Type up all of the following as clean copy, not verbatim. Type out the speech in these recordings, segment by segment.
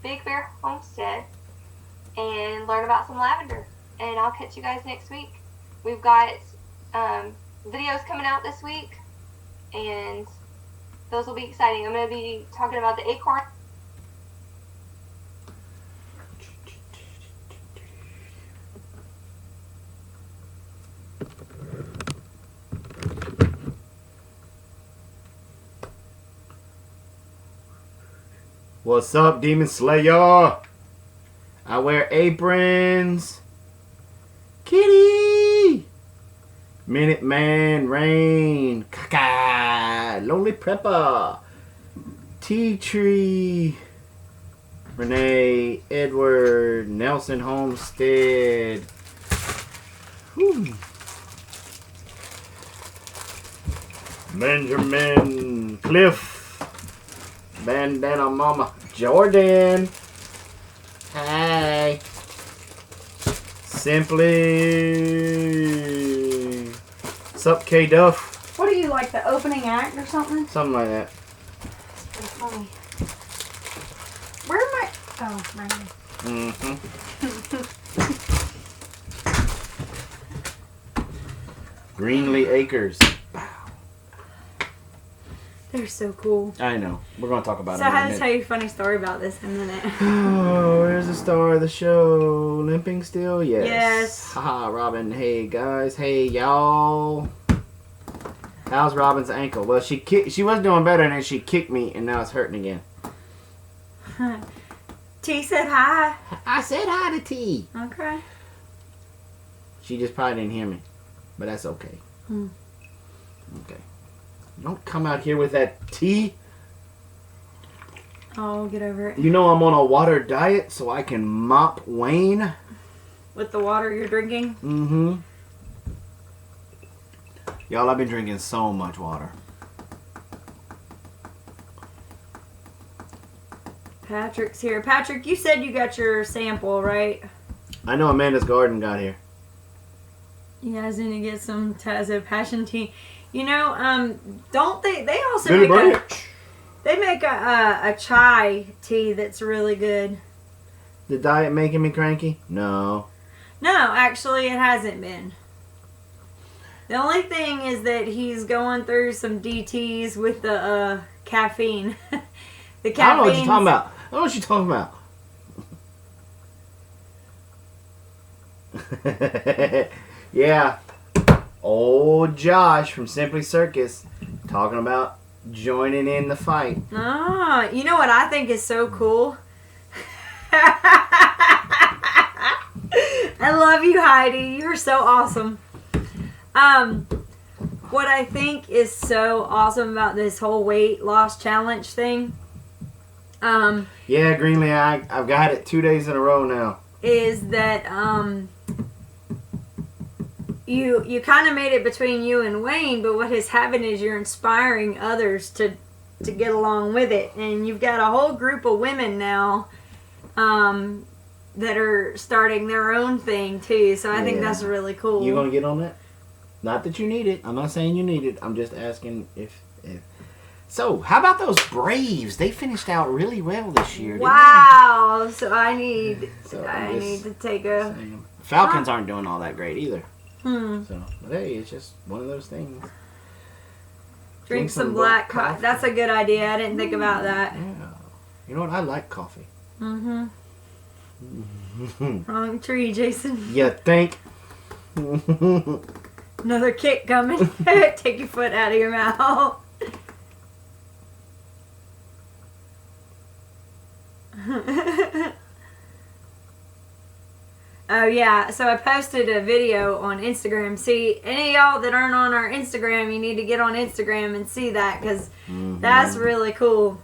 Big Bear Homestead and learn about some lavender. And I'll catch you guys next week. We've got videos coming out this week, and those will be exciting. I'm going to be talking about the acorn. What's up, Demon Slayer? I wear aprons. Kitty! Minuteman Rain. Kaka. Lonely Prepper. Tea Tree. Renee Edward. Nelson Homestead. Whew. Benjamin Cliff. Bandana Mama Jordan. Hi. Simply. Sup, K Duff? What are you, like the opening act or something? Something like that. That's pretty funny. Where am I? Oh, right here. Greenlee Acres. They're so cool. I know. We're going to talk about So it in a I have to minute. tell you a funny story about this in a minute. Oh, here's the star of the show. Limping still? Yes. Yes. Haha, Robin. Hey, guys. Hey, y'all. How's Robin's ankle? Well, she was doing better, and then she kicked me, and now it's hurting again. T said hi. I said hi to T. Okay. She just probably didn't hear me, but that's okay. Okay. Don't come out here with that tea. Oh, get over it. You know I'm on a water diet, so I can mop Wayne. With the water you're drinking? Mm-hmm. Y'all, I've been drinking so much water. Patrick's here. Patrick, you said you got your sample, right? I know Amanda's Garden got here. You guys need to get some Tazo Passion Tea. You know, don't they also Good make branch. they make a chai tea that's really good. The diet making me cranky? No. No, actually it hasn't been. The only thing is that he's going through some DTs with the caffeine. The caffeine. I don't know what you're talking about. I don't know what you're talking about. Yeah. Old Josh from Simply Circus talking about joining in the fight. Ah, you know what I think is so cool? I love you, Heidi. You're so awesome. What I think is so awesome about this whole weight loss challenge thing, Yeah, Greenlee, I've got it 2 days in a row now. is that you kind of made it between you and Wayne, but what has happened is you're inspiring others to get along with it, and you've got a whole group of women now that are starting their own thing too. So I think that's really cool. You gonna get on that? Not that you need it. I'm not saying you need it. I'm just asking if. So, how about those Braves? They finished out really well this year. Wow! So I need to take a. Falcons aren't doing all that great either. Hmm. So, but hey, it's just one of those things. Drink some black coffee. That's a good idea. I didn't think about that. Yeah. You know what? I like coffee. Mm-hmm. Wrong tree, Jason. You think? Another kick coming. Take your foot out of your mouth. Oh yeah, so I posted a video on Instagram. See, any of y'all that aren't on our Instagram, you need to get on Instagram and see that, because that's really cool.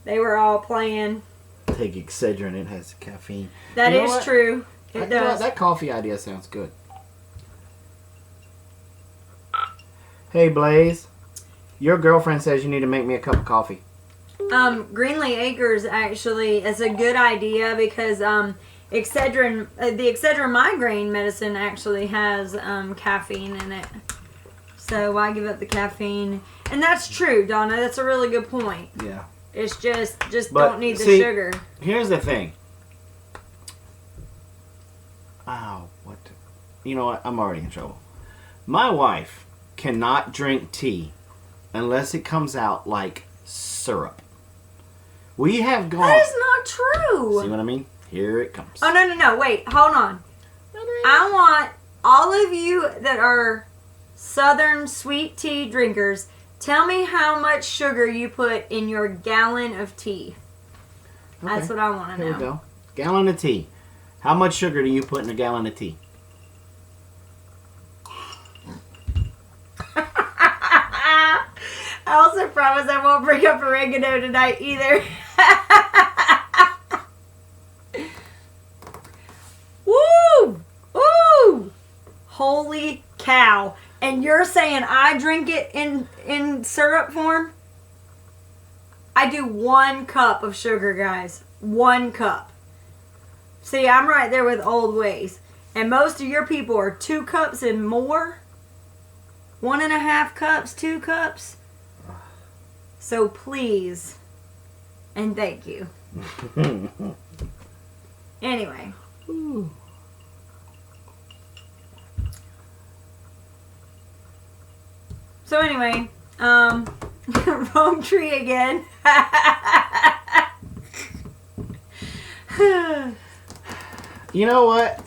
They were all playing. Take Excedrin, it has caffeine. That You know is what? true. You It know what? does. That coffee idea sounds good. Hey Blaze, your girlfriend says you need to make me a cup of coffee. Greenlee Acres actually is a good idea, because Excedrin, the Excedrin migraine medicine actually has caffeine in it. So why give up the caffeine? And that's true, Donna. That's a really good point. Yeah. It's just But, don't need the see, sugar. Here's the thing. What? You know what? I'm already in trouble. My wife cannot drink tea unless it comes out like syrup. We have gone. That is not true. See what I mean? Here it comes. Oh, no. Wait, hold on. I want all of you that are Southern sweet tea drinkers, tell me how much sugar you put in your gallon of tea. Okay. That's what I want to know. Here we go. Gallon of tea. How much sugar do you put in a gallon of tea? I also promise I won't bring up oregano tonight either. Woo! Woo! Holy cow. And you're saying I drink it in syrup form? I do 1 cup of sugar, guys. 1 cup. See, I'm right there with old ways. And most of your people are 2 cups and more. 1.5 cups, 2 cups. So please, and thank you. Anyway. Ooh. So anyway, wrong tree again. You know what?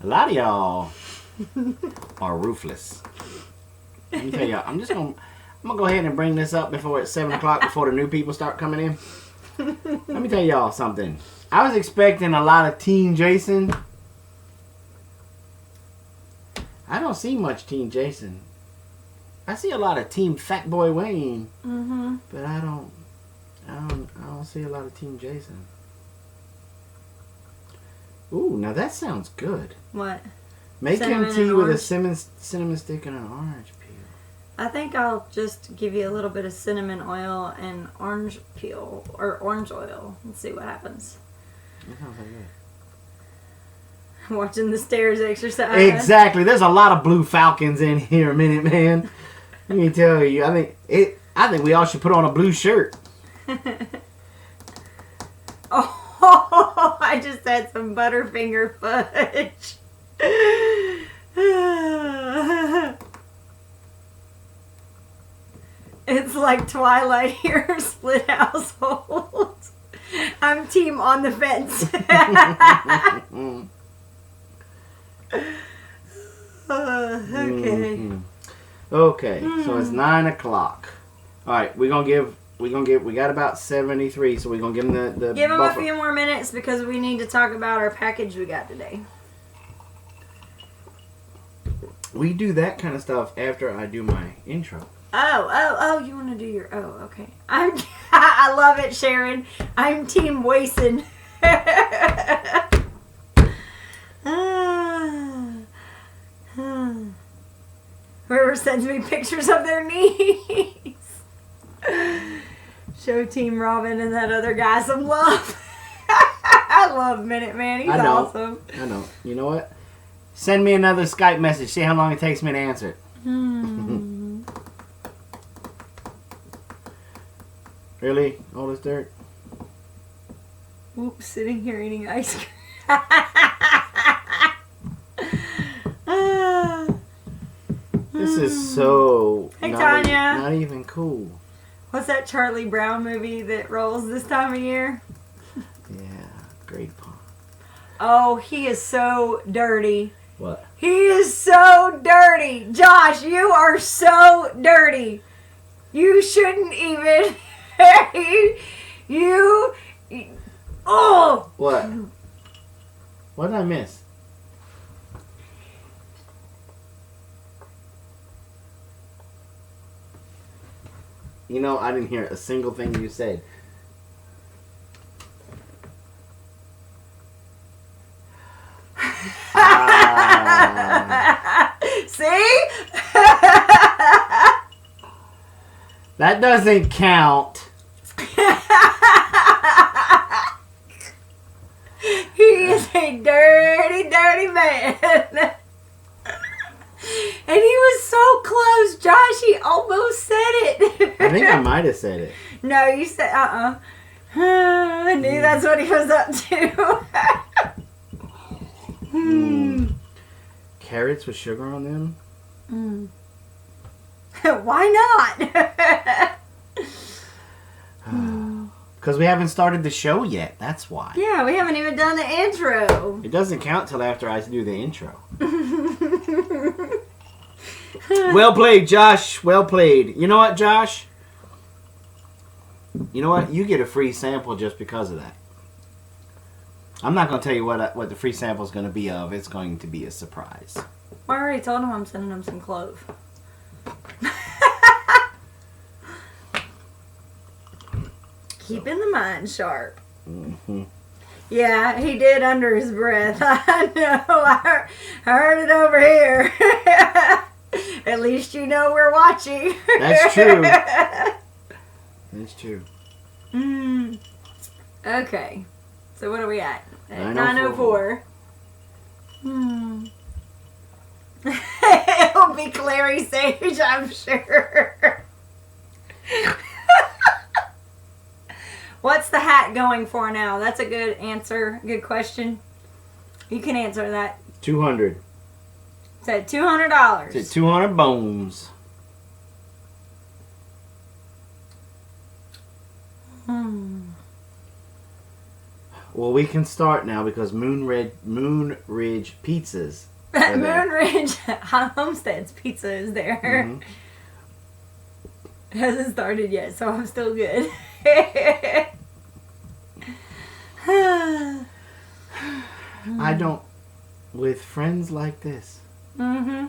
A lot of y'all are ruthless. Let me tell y'all, I'm gonna go ahead and bring this up before it's 7 o'clock, before the new people start coming in. Let me tell y'all something. I was expecting a lot of Teen Jason. I don't see much Teen Jason. I see a lot of Team Fat Boy Wayne, but I don't see a lot of Team Jason. Ooh, now that sounds good. What? Making Cinnamon tea and with a orange? cinnamon stick and an orange peel. I think I'll just give you a little bit of cinnamon oil and orange peel or orange oil and see what happens. That sounds like Watching the stairs exercise. good. Exactly. There's a lot of blue falcons in here, Minute Man. Let me tell you. I think we all should put on a blue shirt. Oh, I just had some Butterfinger fudge. It's like Twilight here, split household. I'm team on the fence. Okay. Mm-hmm. Okay, so it's 9 o'clock. All right, we got about 73, so we're gonna give them the Give them buffer. a few more minutes because we need to talk about our package we got today. We do that kind of stuff after I do my intro. Oh, you want to do your, okay. I love it, Sharon. I'm team Wason. Whoever sends me pictures of their knees. Show Team Robin and that other guy some love. I love Minute Man. He's awesome. I know. You know what? Send me another Skype message. See how long it takes me to answer it. Really? All this dirt? Oops, sitting here eating ice cream. This is so Hey, not, Tanya. not even cool. What's that Charlie Brown movie that rolls this time of year? Yeah, great pun. Oh, he is so dirty. What? He is so dirty. Josh, you are so dirty. You shouldn't even. Oh! What? What did I miss? You know, I didn't hear a single thing you said. See? That doesn't count. He is a dirty, dirty man. And he was so close, Josh. He almost said it. I think I might have said it. No, you said, I knew that's what he was up to. Carrots with sugar on them? Why not? Because we haven't started the show yet. That's why. Yeah, we haven't even done the intro. It doesn't count till after I do the intro. Well played, Josh. Well played. You know what, Josh? You know what? You get a free sample just because of that. I'm not going to tell you what the free sample is going to be of. It's going to be a surprise. I already told him I'm sending him some clove. Keeping the mind sharp. Mm-hmm. Yeah, he did under his breath. I know. I heard it over here. At least you know we're watching. That's true. That's true. Okay. So what are we at? At 9:04. 9:04. It'll be Clary Sage, I'm sure. What's the hat going for now? That's a good answer. Good question. You can answer that. 200. It's at $200. It's at 200 bones. Well, we can start now because Moon Ridge Pizzas. Moon Ridge Homestead's pizza is there. Mm-hmm. It hasn't started yet, so I'm still good. I don't. With friends like this. Mm-hmm.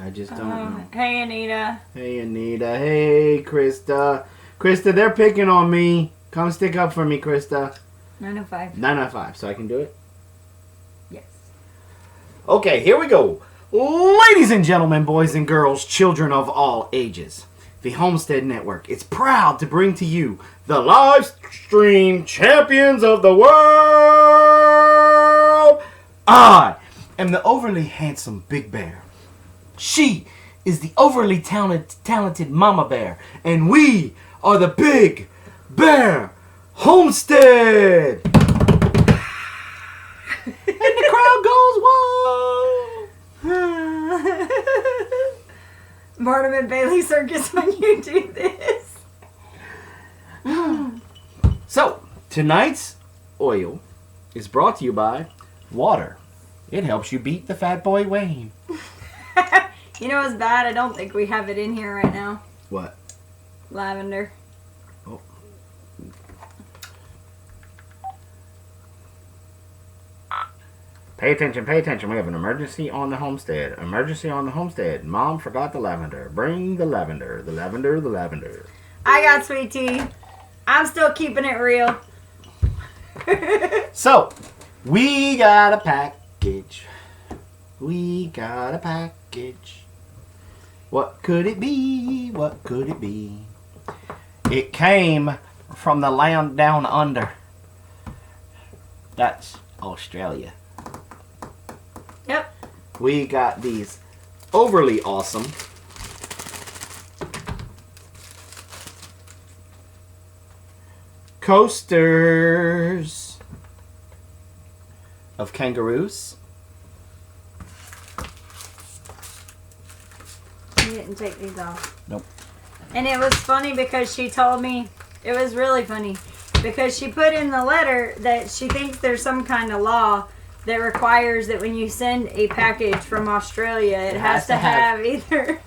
I just don't know. Hey, Anita. Hey, Anita. Hey, Krista. Krista, they're picking on me. Come stick up for me, Krista. 905. 905, so I can do it? Yes. Okay, here we go. Ladies and gentlemen, boys and girls, children of all ages, the Homestead Network is proud to bring to you the live stream champions of the world. I am the overly handsome Big Bear. She is the overly talented Mama Bear. And we are the Big Bear Homestead. And the crowd goes, whoa. Barnum and Bailey Circus when you do this. So, tonight's oil is brought to you by water. It helps you beat the fat boy Wayne. You know what's bad? I don't think we have it in here right now. What? Lavender. Oh. Pay attention, pay attention. We have an emergency on the homestead. Emergency on the homestead. Mom forgot the lavender. Bring the lavender. The lavender, the lavender. I got sweet tea. I'm still keeping it real. So, we got a package. We got a package. What could it be? What could it be? It came from the land down under. That's Australia. Yep. We got these overly awesome coasters of kangaroos. You didn't take these off. Nope. And it was funny because she told me, it was really funny, because she put in the letter that she thinks there's some kind of law that requires that when you send a package from Australia, it has to have either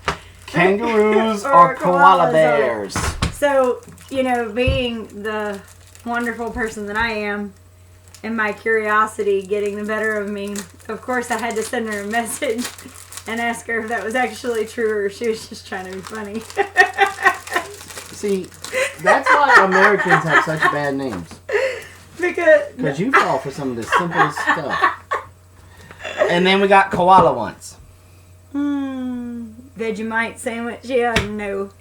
kangaroos or koala bears. So, you know, being the wonderful person that I am, and my curiosity getting the better of me, of course I had to send her a message and ask her if that was actually true or she was just trying to be funny. See, that's why Americans have such bad names. Because you fall for some of the simplest stuff. And then we got koala ones. Vegemite sandwich? Yeah, no.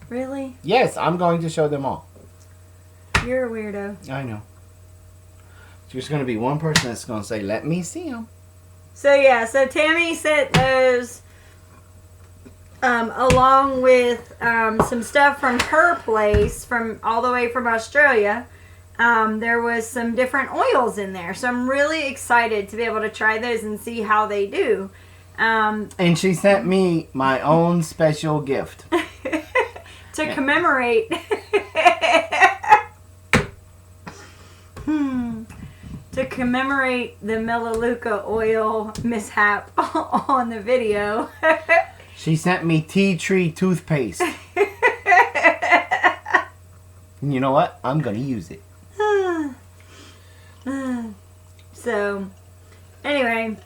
Really? Yes, I'm going to show them all. You're a weirdo. I know. There's going to be one person that's going to say, let me see them. So yeah, so Tammy sent those along with some stuff from her place, from all the way from Australia. There was some different oils in there, so I'm really excited to be able to try those and see how they do. And she sent me my own special gift. To commemorate. To commemorate the Melaleuca oil mishap on the video. She sent me tea tree toothpaste. And you know what? I'm going to use it. So, anyway.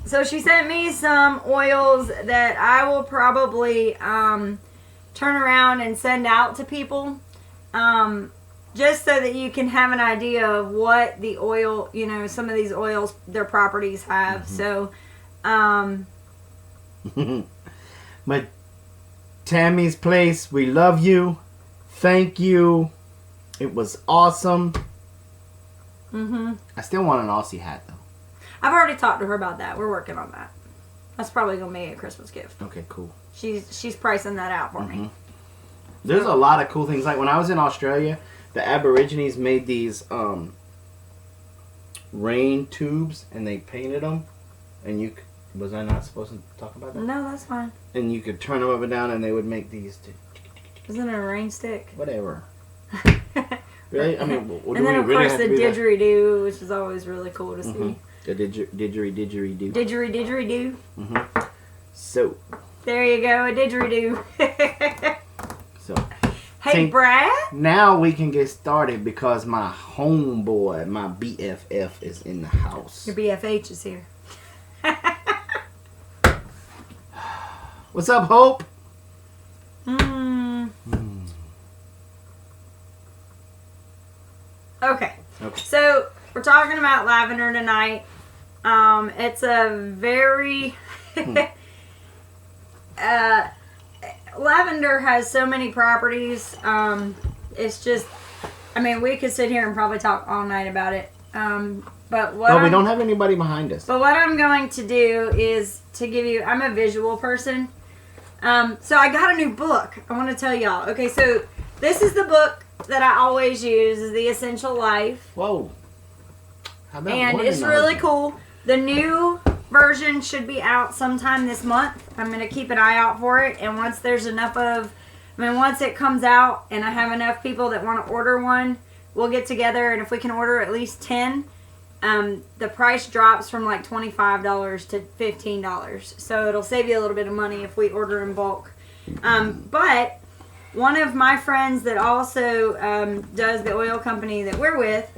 So she sent me some oils that I will probably turn around and send out to people. Just so that you can have an idea of what the oil, you know, some of these oils, their properties have. Mm-hmm. So, but Tammy's Place, we love you. Thank you. It was awesome. I still want an Aussie hat, though. I've already talked to her about that. We're working on that. That's probably going to be a Christmas gift. Okay, cool. She's pricing that out for me. There's a lot of cool things. Like when I was in Australia, the Aborigines made these rain tubes, and they painted them. And was I not supposed to talk about that? No, that's fine. And you could turn them up and down, and they would make these. Isn't it a rain stick? Whatever. Really? I mean, what and then, of really course, the didgeridoo, which is always really cool to see. The didgeridoo. Didgeridoo. So. There you go, a didgeridoo. So. Hey, Brad? Now we can get started because my homeboy, my BFF, is in the house. Your BFH is here. What's up, Hope? Okay. So we're talking about lavender tonight. It's a very lavender has so many properties. It's just, I mean, we could sit here and probably talk all night about it. But we don't have anybody behind us. But what I'm going to do is to give you, I'm a visual person. So I got a new book. I want to tell y'all. Okay, so this is the book that I always use, is The Essential Life. Whoa. And it's really cool. The new version should be out sometime this month. I'm going to keep an eye out for it. And once there's enough once it comes out and I have enough people that want to order one, we'll get together. And if we can order at least 10, the price drops from like $25 to $15. So it'll save you a little bit of money if we order in bulk. But one of my friends that also does the oil company that we're with,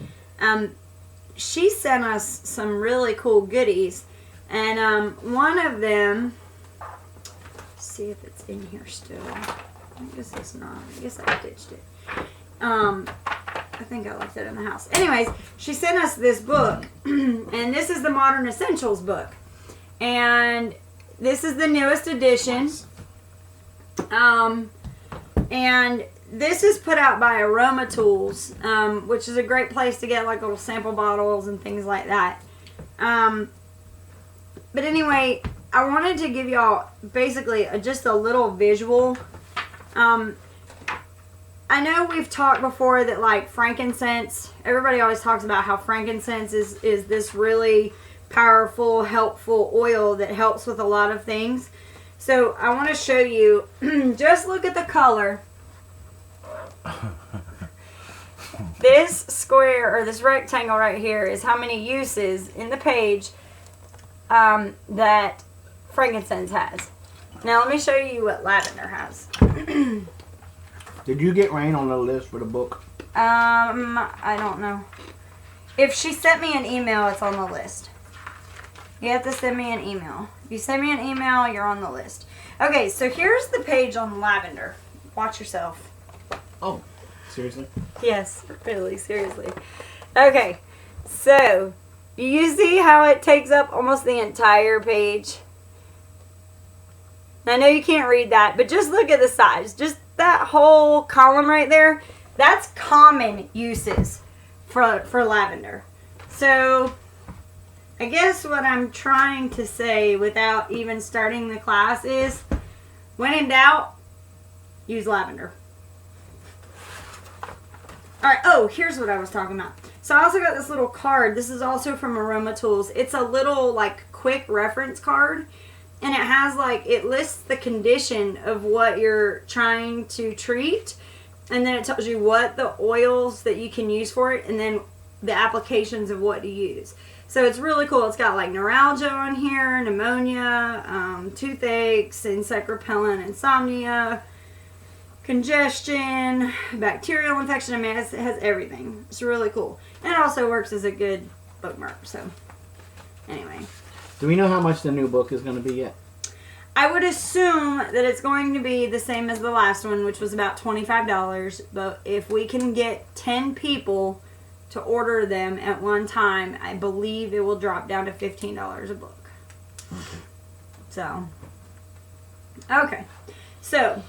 she sent us some really cool goodies. And one of them, let's see if it's in here still. I guess it's not. I guess I ditched it. I think I left it in the house. Anyways, she sent us this book. And this is the Modern Essentials book. And this is the newest edition. And this is put out by Aroma Tools, which is a great place to get like little sample bottles and things like that. But anyway, I wanted to give y'all basically just a little visual. I know we've talked before that like frankincense, everybody always talks about how frankincense is this really powerful, helpful oil that helps with a lot of things. So I want to show you, just look at the color. This square or this rectangle right here is how many uses in the page that frankincense has. Now let me show you what lavender has. Did you get Rain on the list for the book? I don't know. If she sent me an email, it's on the list. You have to send me an email. If you send me an email, you're on the list. Okay, so here's the page on lavender. Watch yourself. Oh, seriously? Yes, really, seriously. Okay, so you see how it takes up almost the entire page? I know you can't read that, but just look at the size. Just that whole column right there, that's common uses for lavender. So, I guess what I'm trying to say without even starting the class is, when in doubt, use lavender. Alright, oh, here's what I was talking about. So I also got this little card. This is also from Aroma Tools. It's a little, like, quick reference card. And it has, like, it lists the condition of what you're trying to treat. And then it tells you what the oils that you can use for it. And then the applications of what to use. So it's really cool. It's got, like, neuralgia on here, pneumonia, toothaches, insect repellent, insomnia, congestion, bacterial infection. I mean, it has everything. It's really cool. And it also works as a good bookmark. So, anyway. Do we know how much the new book is going to be yet? I would assume that it's going to be the same as the last one, which was about $25. But if we can get 10 people to order them at one time, I believe it will drop down to $15 a book. Okay. So, okay. So,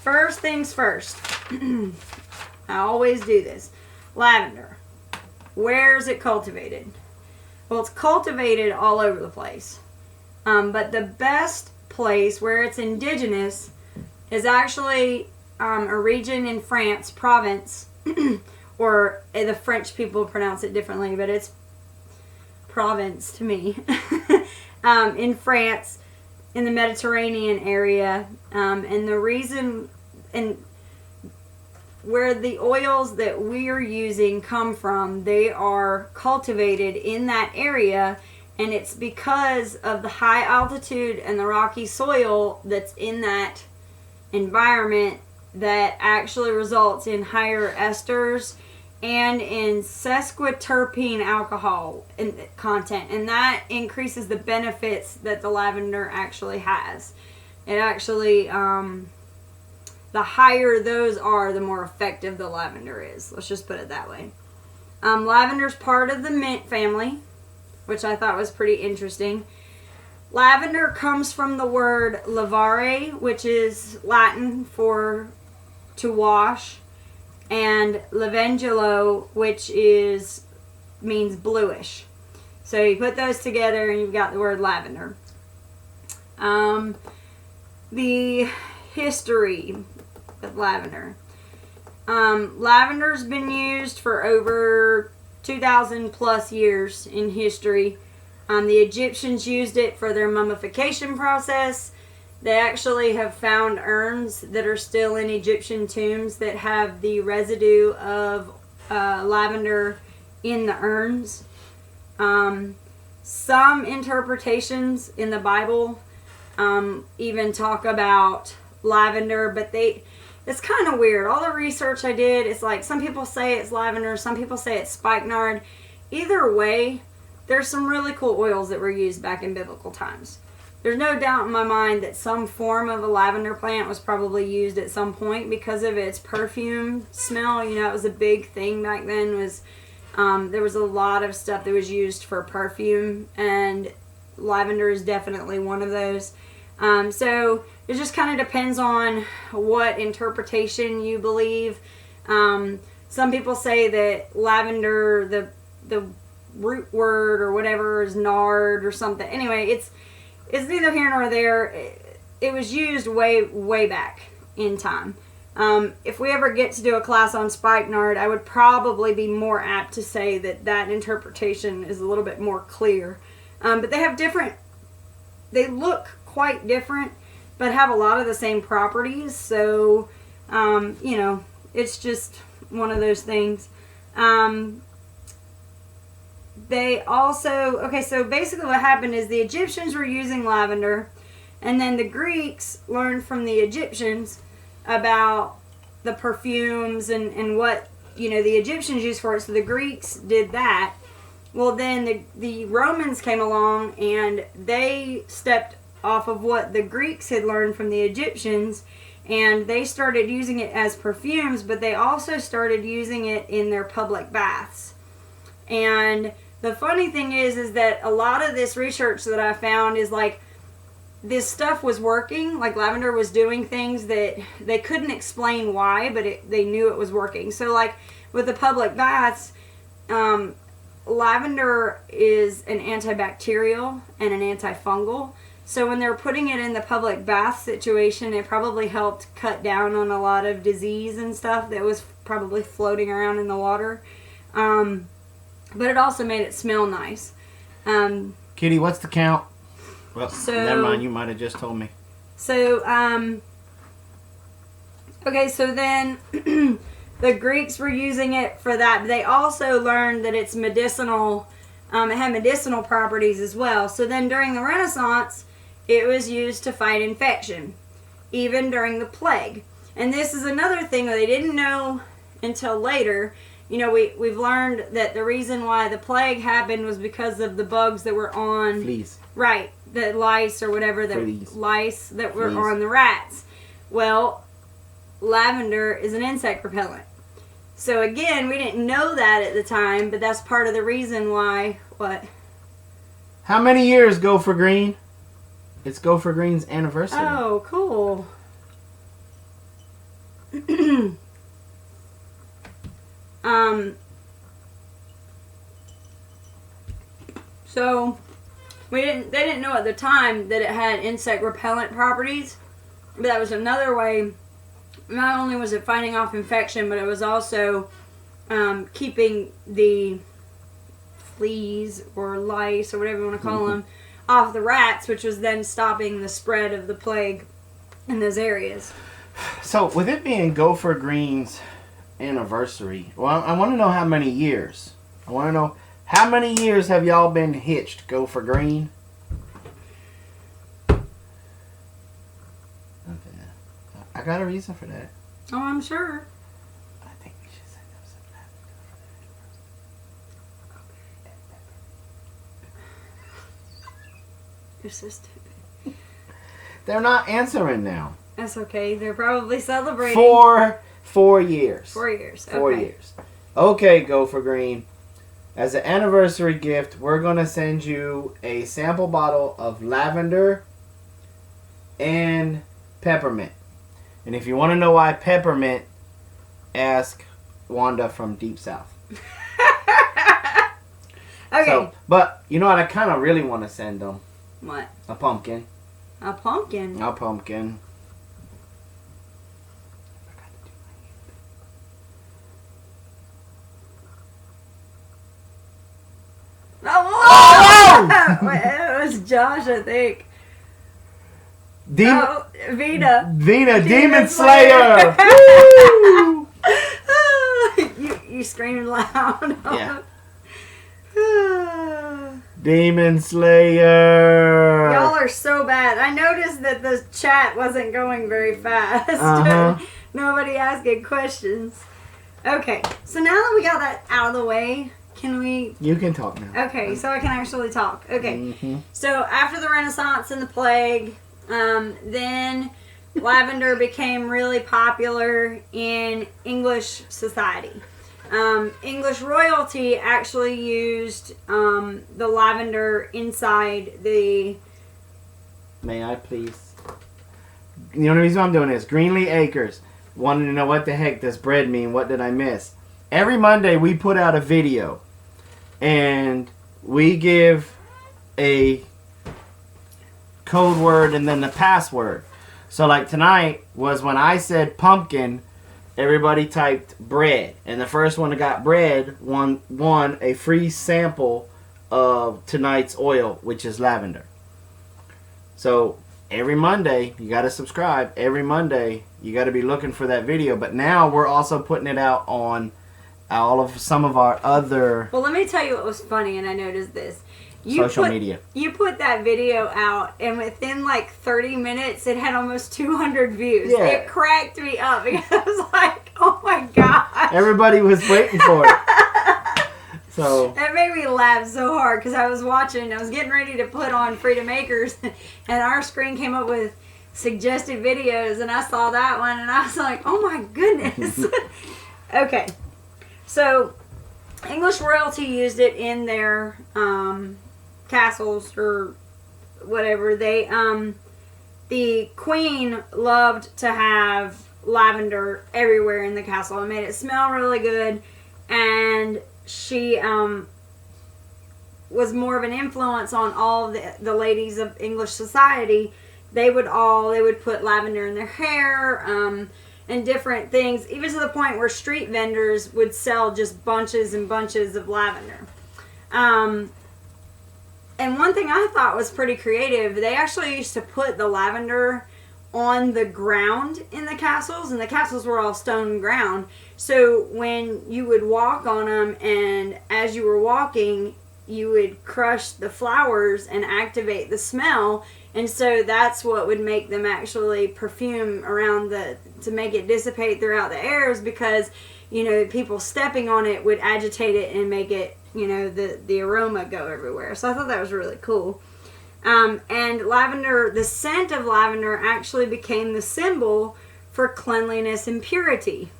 first things first. I always do this. Lavender. Where is it cultivated? Well, it's cultivated all over the place. But the best place where it's indigenous is actually a region in France, Provence, or the French people pronounce it differently, but it's Provence to me. In France, in the Mediterranean area. And the reason, and where the oils that we are using come from, they are cultivated in that area, and it's because of the high altitude and the rocky soil that's in that environment that actually results in higher esters and in sesquiterpene alcohol content, and that increases the benefits that the lavender actually has. It actually, the higher those are, the more effective the lavender is. Let's just put it that way. Lavender's part of the mint family, which I thought was pretty interesting. Lavender comes from the word lavare, which is Latin for to wash, and lavendulo, which means bluish. So you put those together and you've got the word lavender. The history of lavender. Lavender's been used for over 2,000 plus years in history. The Egyptians used it for their mummification process. They actually have found urns that are still in Egyptian tombs that have the residue of lavender in the urns. Some interpretations in the Bible even talk about lavender, but it's kind of weird. All the research I did, it's like some people say it's lavender, some people say it's spikenard. Either way, there's some really cool oils that were used back in biblical times. There's no doubt in my mind that some form of a lavender plant was probably used at some point because of its perfume smell. You know, it was a big thing back then. There was a lot of stuff that was used for perfume, and lavender is definitely one of those. So it just kind of depends on what interpretation you believe. Some people say that lavender, the root word or whatever is nard or something. Anyway, it's neither here nor there. It was used way back in time. If we ever get to do a class on spikenard, I would probably be more apt to say that interpretation is a little bit more clear. But they look quite different, but have a lot of the same properties. So, it's just one of those things. So basically what happened is the Egyptians were using lavender, and then the Greeks learned from the Egyptians about the perfumes and what, the Egyptians used for it, so the Greeks did that. Well, then the Romans came along, and they stepped off of what the Greeks had learned from the Egyptians, and they started using it as perfumes, but they also started using it in their public baths. And the funny thing is that a lot of this research that I found is like this stuff was working, like lavender was doing things that they couldn't explain why, but they knew it was working. So like with the public baths, lavender is an antibacterial and an antifungal. So when they're putting it in the public bath situation, it probably helped cut down on a lot of disease and stuff that was probably floating around in the water. But it also made it smell nice. Kitty, what's the count? Well, So- never mind. You might have just told me. So, okay, so then the Greeks were using it for that. They also learned that it's medicinal. It had medicinal properties as well. So then during the Renaissance, it was used to fight infection, even during the plague. And this is another thing that they didn't know until later. You know, we've learned that the reason why the plague happened was because of the bugs that were on... Fleas. Right, the lice or whatever, the Fleas. lice that were Fleas. on the rats. Well, lavender is an insect repellent. So again, we didn't know that at the time, but that's part of the reason why... What? How many years Go for Green? It's Go for Green's anniversary. Oh, cool. So they didn't know at the time that it had insect repellent properties, but that was another way. Not only was it fighting off infection, but it was also keeping the fleas or lice or whatever you want to call them off the rats, which was then stopping the spread of the plague in those areas. So, with it being Go for Green's anniversary, well, I want to know how many years. I want to know how many years have y'all been hitched Go for Green? Okay. I got a reason for that. Oh, I'm sure. I think we should send them some lavender. Your sister. They're not answering now. That's okay. They're probably celebrating. 4 years. 4 years. 4 Okay. years. Okay, Go for Green. As an anniversary gift, we're going to send you a sample bottle of lavender and peppermint. And if you want to know why peppermint, ask Wanda from Deep South. Okay. So, but you know what? I kind of really want to send them What? a pumpkin. A pumpkin. A pumpkin. Oh! It was Josh, I think. Demon, Vina. Vina, Demon Slayer. Slayer! Woo! you screamed loud. Yeah. Demon Slayer! Y'all are so bad. I noticed that the chat wasn't going very fast. Uh-huh. Nobody asking questions. Okay, so now that we got that out of the way, can we... You can talk now. Okay, so I can actually talk. Okay, Mm-hmm. so after the Renaissance and the plague, then lavender became really popular in English society. English royalty actually used the lavender inside the... May I please? The only reason I'm doing this, Greenlee Acres wanted to know what the heck does bread mean? What did I miss? Every Monday we put out a video and we give a code word and then the password. So like tonight was when I said pumpkin, everybody typed bread. And the first one that got bread won a free sample of tonight's oil, which is lavender. So every Monday, you got to subscribe. Every Monday, you got to be looking for that video. But now we're also putting it out on some of our other Well, let me tell you what was funny, and I noticed this. social media. You put that video out, and within like 30 minutes, it had almost 200 views. Yeah. It cracked me up because I was like, oh my god. Everybody was waiting for it. So That made me laugh so hard because I was watching, I was getting ready to put on Freedom Acres, and our screen came up with suggested videos, and I saw that one, and I was like, oh my goodness. Okay, so English royalty used it in their castles or whatever. They the queen loved to have lavender everywhere in the castle. It made it smell really good, and she was more of an influence on all the ladies of English society, they would put lavender in their hair, and different things, even to the point where street vendors would sell just bunches and bunches of lavender. And one thing I thought was pretty creative, they actually used to put the lavender on the ground in the castles, and the castles were all stone ground. So when you would walk on them, and as you were walking, you would crush the flowers and activate the smell, and so that's what would make them actually perfume around to make it dissipate throughout the airs, because, you know, people stepping on it would agitate it and make it, you know, the aroma go everywhere. So I thought that was really cool. And lavender, the scent of lavender actually became the symbol for cleanliness and purity,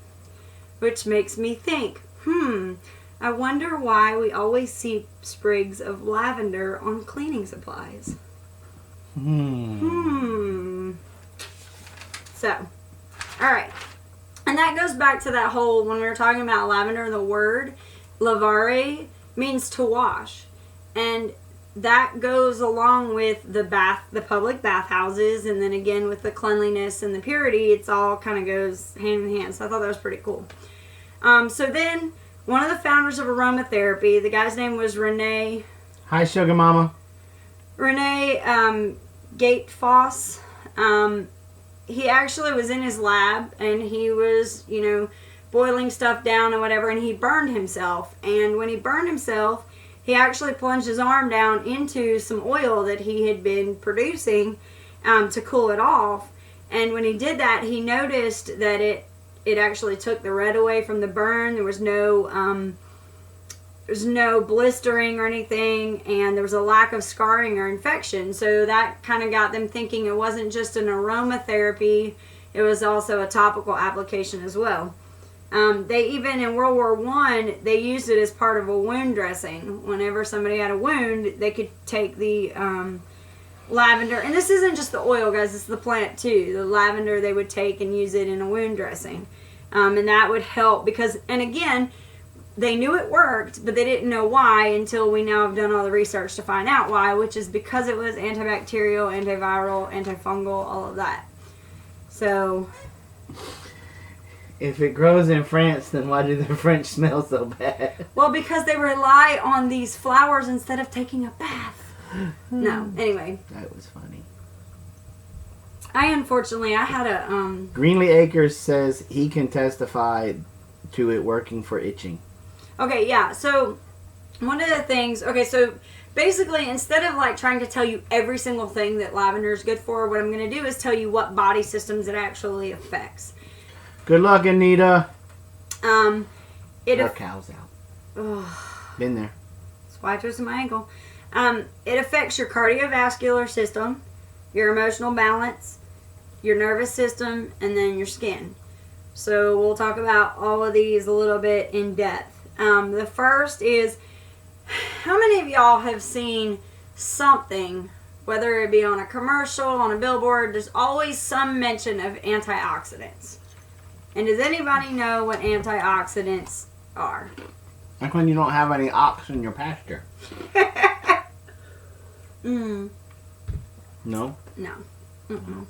which makes me think, I wonder why we always see sprigs of lavender on cleaning supplies. So, all right. And that goes back to that whole, when we were talking about lavender, the word lavare means to wash. And that goes along with the public bathhouses, and then again with the cleanliness and the purity. It's all kind of goes hand in hand. So I thought that was pretty cool. So then, one of the founders of aromatherapy, the guy's name was Rene. Hi, Sugar Mama. Rene Gatefoss. He actually was in his lab, and he was, you know, boiling stuff down and whatever, and he burned himself. And when he burned himself, he actually plunged his arm down into some oil that he had been producing to cool it off. And when he did that, he noticed that it actually took the red away from the burn. There was no blistering or anything, and there was a lack of scarring or infection. So that kind of got them thinking it wasn't just an aromatherapy, it was also a topical application as well. They even, in World War I, they used it as part of a wound dressing. Whenever somebody had a wound, they could take the lavender, and this isn't just the oil, guys, it's the plant too. The lavender they would take and use it in a wound dressing. And that would help because, and again, they knew it worked, but they didn't know why until we now have done all the research to find out why, which is because it was antibacterial, antiviral, antifungal, all of that. So, if it grows in France, then why do the French smell so bad? Well, because they rely on these flowers instead of taking a bath. No, anyway. That was funny. I had a Greenlee Acres says he can testify to it working for itching. Okay, yeah. So one of the things, so basically instead of like trying to tell you every single thing that lavender is good for, what I'm going to do is tell you what body systems it actually affects. Good luck, Anita. Our cow's out. Been there. That's why I twisted my ankle. It affects your cardiovascular system, your emotional balance, your nervous system, and then your skin. So we'll talk about all of these a little bit in depth. The first is, how many of y'all have seen something, whether it be on a commercial, on a billboard, there's always some mention of antioxidants. And does anybody know what antioxidants are? Like when you don't have any ox in your pasture. No. No? No. Mm-mm.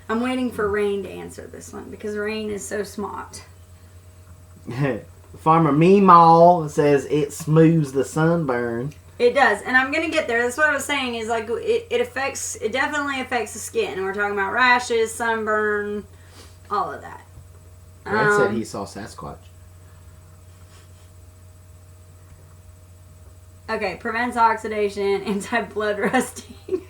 I'm waiting for Rain to answer this one because Rain is so smart. Farmer Meemaw says it smooths the sunburn. It does, and I'm gonna get there. That's what I was saying. Is like it definitely affects the skin, and we're talking about rashes, sunburn, all of that. Brad said he saw Sasquatch. Okay, prevents oxidation, anti-blood rusting.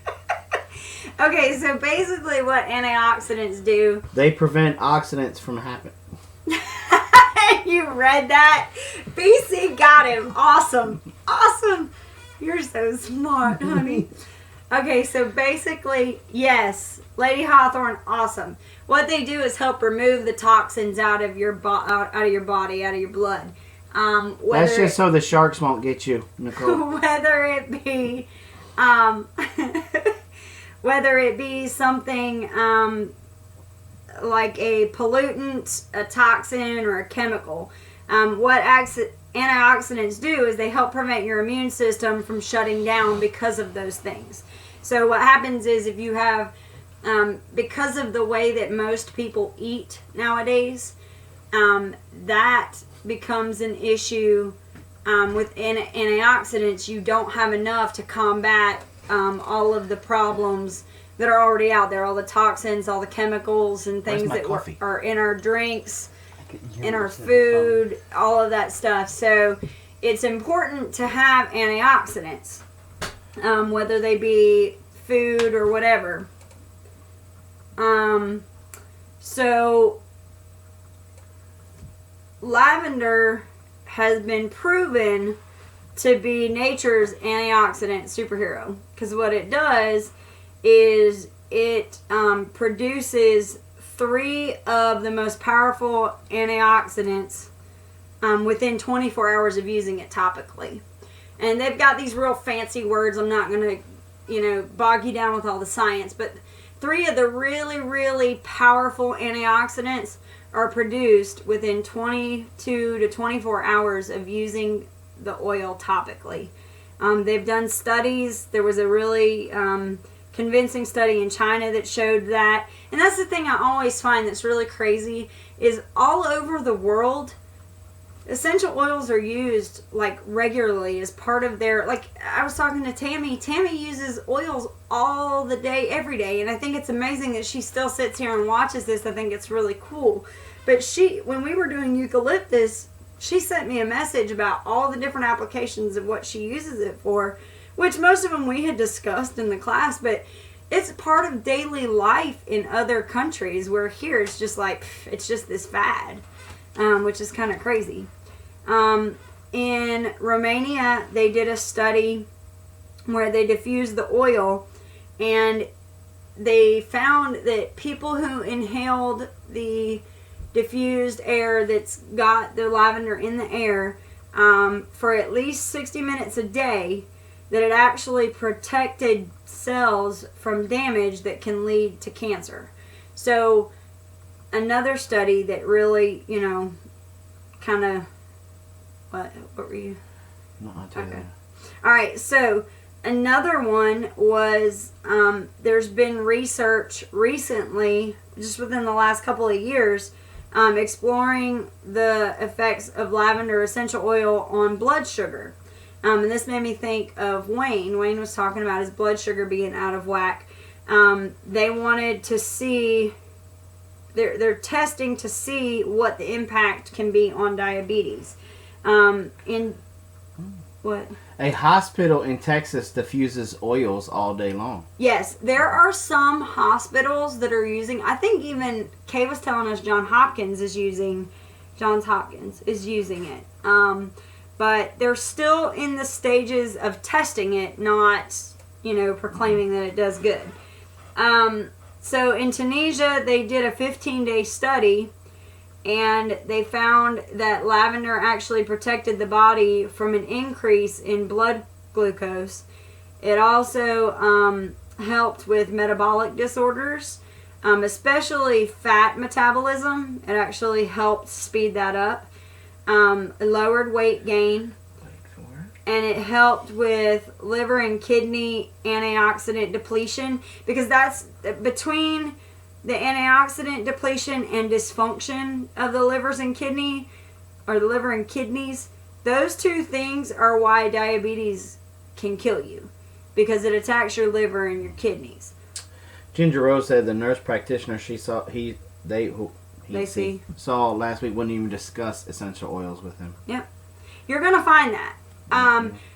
Okay, so basically what antioxidants do... They prevent oxidants from happening. You read that? BC got him. Awesome. Awesome. You're so smart, honey. Okay, so basically, yes, Lady Hawthorne, awesome. What they do is help remove the toxins out of your out of your body, out of your blood. That's just so the sharks won't get you, Nicole. Whether it be something like a pollutant, a toxin, or a chemical. What antioxidants do is they help prevent your immune system from shutting down because of those things. So what happens is if you have, because of the way that most people eat nowadays, that becomes an issue with antioxidants. You don't have enough to combat all of the problems that are already out there, all the toxins, all the chemicals and things that are in our drinks, in our food, all of that stuff. So it's important to have antioxidants, whether they be food or whatever. So lavender has been proven to be nature's antioxidant superhero, because what it does is it produces 3 of the most powerful antioxidants within 24 hours of using it topically. And they've got these real fancy words. I'm not going to, bog you down with all the science, but 3 of the really, really powerful antioxidants are produced within 22 to 24 hours of using the oil topically. They've done studies. There was a really convincing study in China that showed that. And that's the thing I always find that's really crazy is all over the world, essential oils are used like regularly as part of their, like I was talking to Tammy. Tammy uses oils all the day, every day. And I think it's amazing that she still sits here and watches this. I think it's really cool. But when we were doing eucalyptus, she sent me a message about all the different applications of what she uses it for, which most of them we had discussed in the class, but it's part of daily life in other countries, where here it's just like, it's just this fad, which is kind of crazy. In Romania, they did a study where they diffused the oil, and they found that people who inhaled the diffused air that's got the lavender in the air for at least 60 minutes a day, that it actually protected cells from damage that can lead to cancer. So another study that really, kind of, what were you? No, I'll tell you Okay. that. All right, so another one was, there's been research recently, just within the last couple of years, exploring the effects of lavender essential oil on blood sugar. And this made me think of Wayne. Wayne was talking about his blood sugar being out of whack. They wanted to see, they're testing to see what the impact can be on diabetes. What? A hospital in Texas diffuses oils all day long. Yes, there are some hospitals that are using, I think even Kay was telling us Johns Hopkins is using it. But they're still in the stages of testing it, not, proclaiming that it does good. So in Tunisia, they did a 15-day study, and they found that lavender actually protected the body from an increase in blood glucose. It also helped with metabolic disorders, especially fat metabolism. It actually helped speed that up. It lowered weight gain, and it helped with liver and kidney antioxidant depletion, because that's between the antioxidant depletion and dysfunction of the livers and kidney, or the liver and kidneys. Those two things are why diabetes can kill you, because it attacks your liver and your kidneys. Ginger Rose said the nurse practitioner they saw last week wouldn't even discuss essential oils with him. Yep. You're going to find that.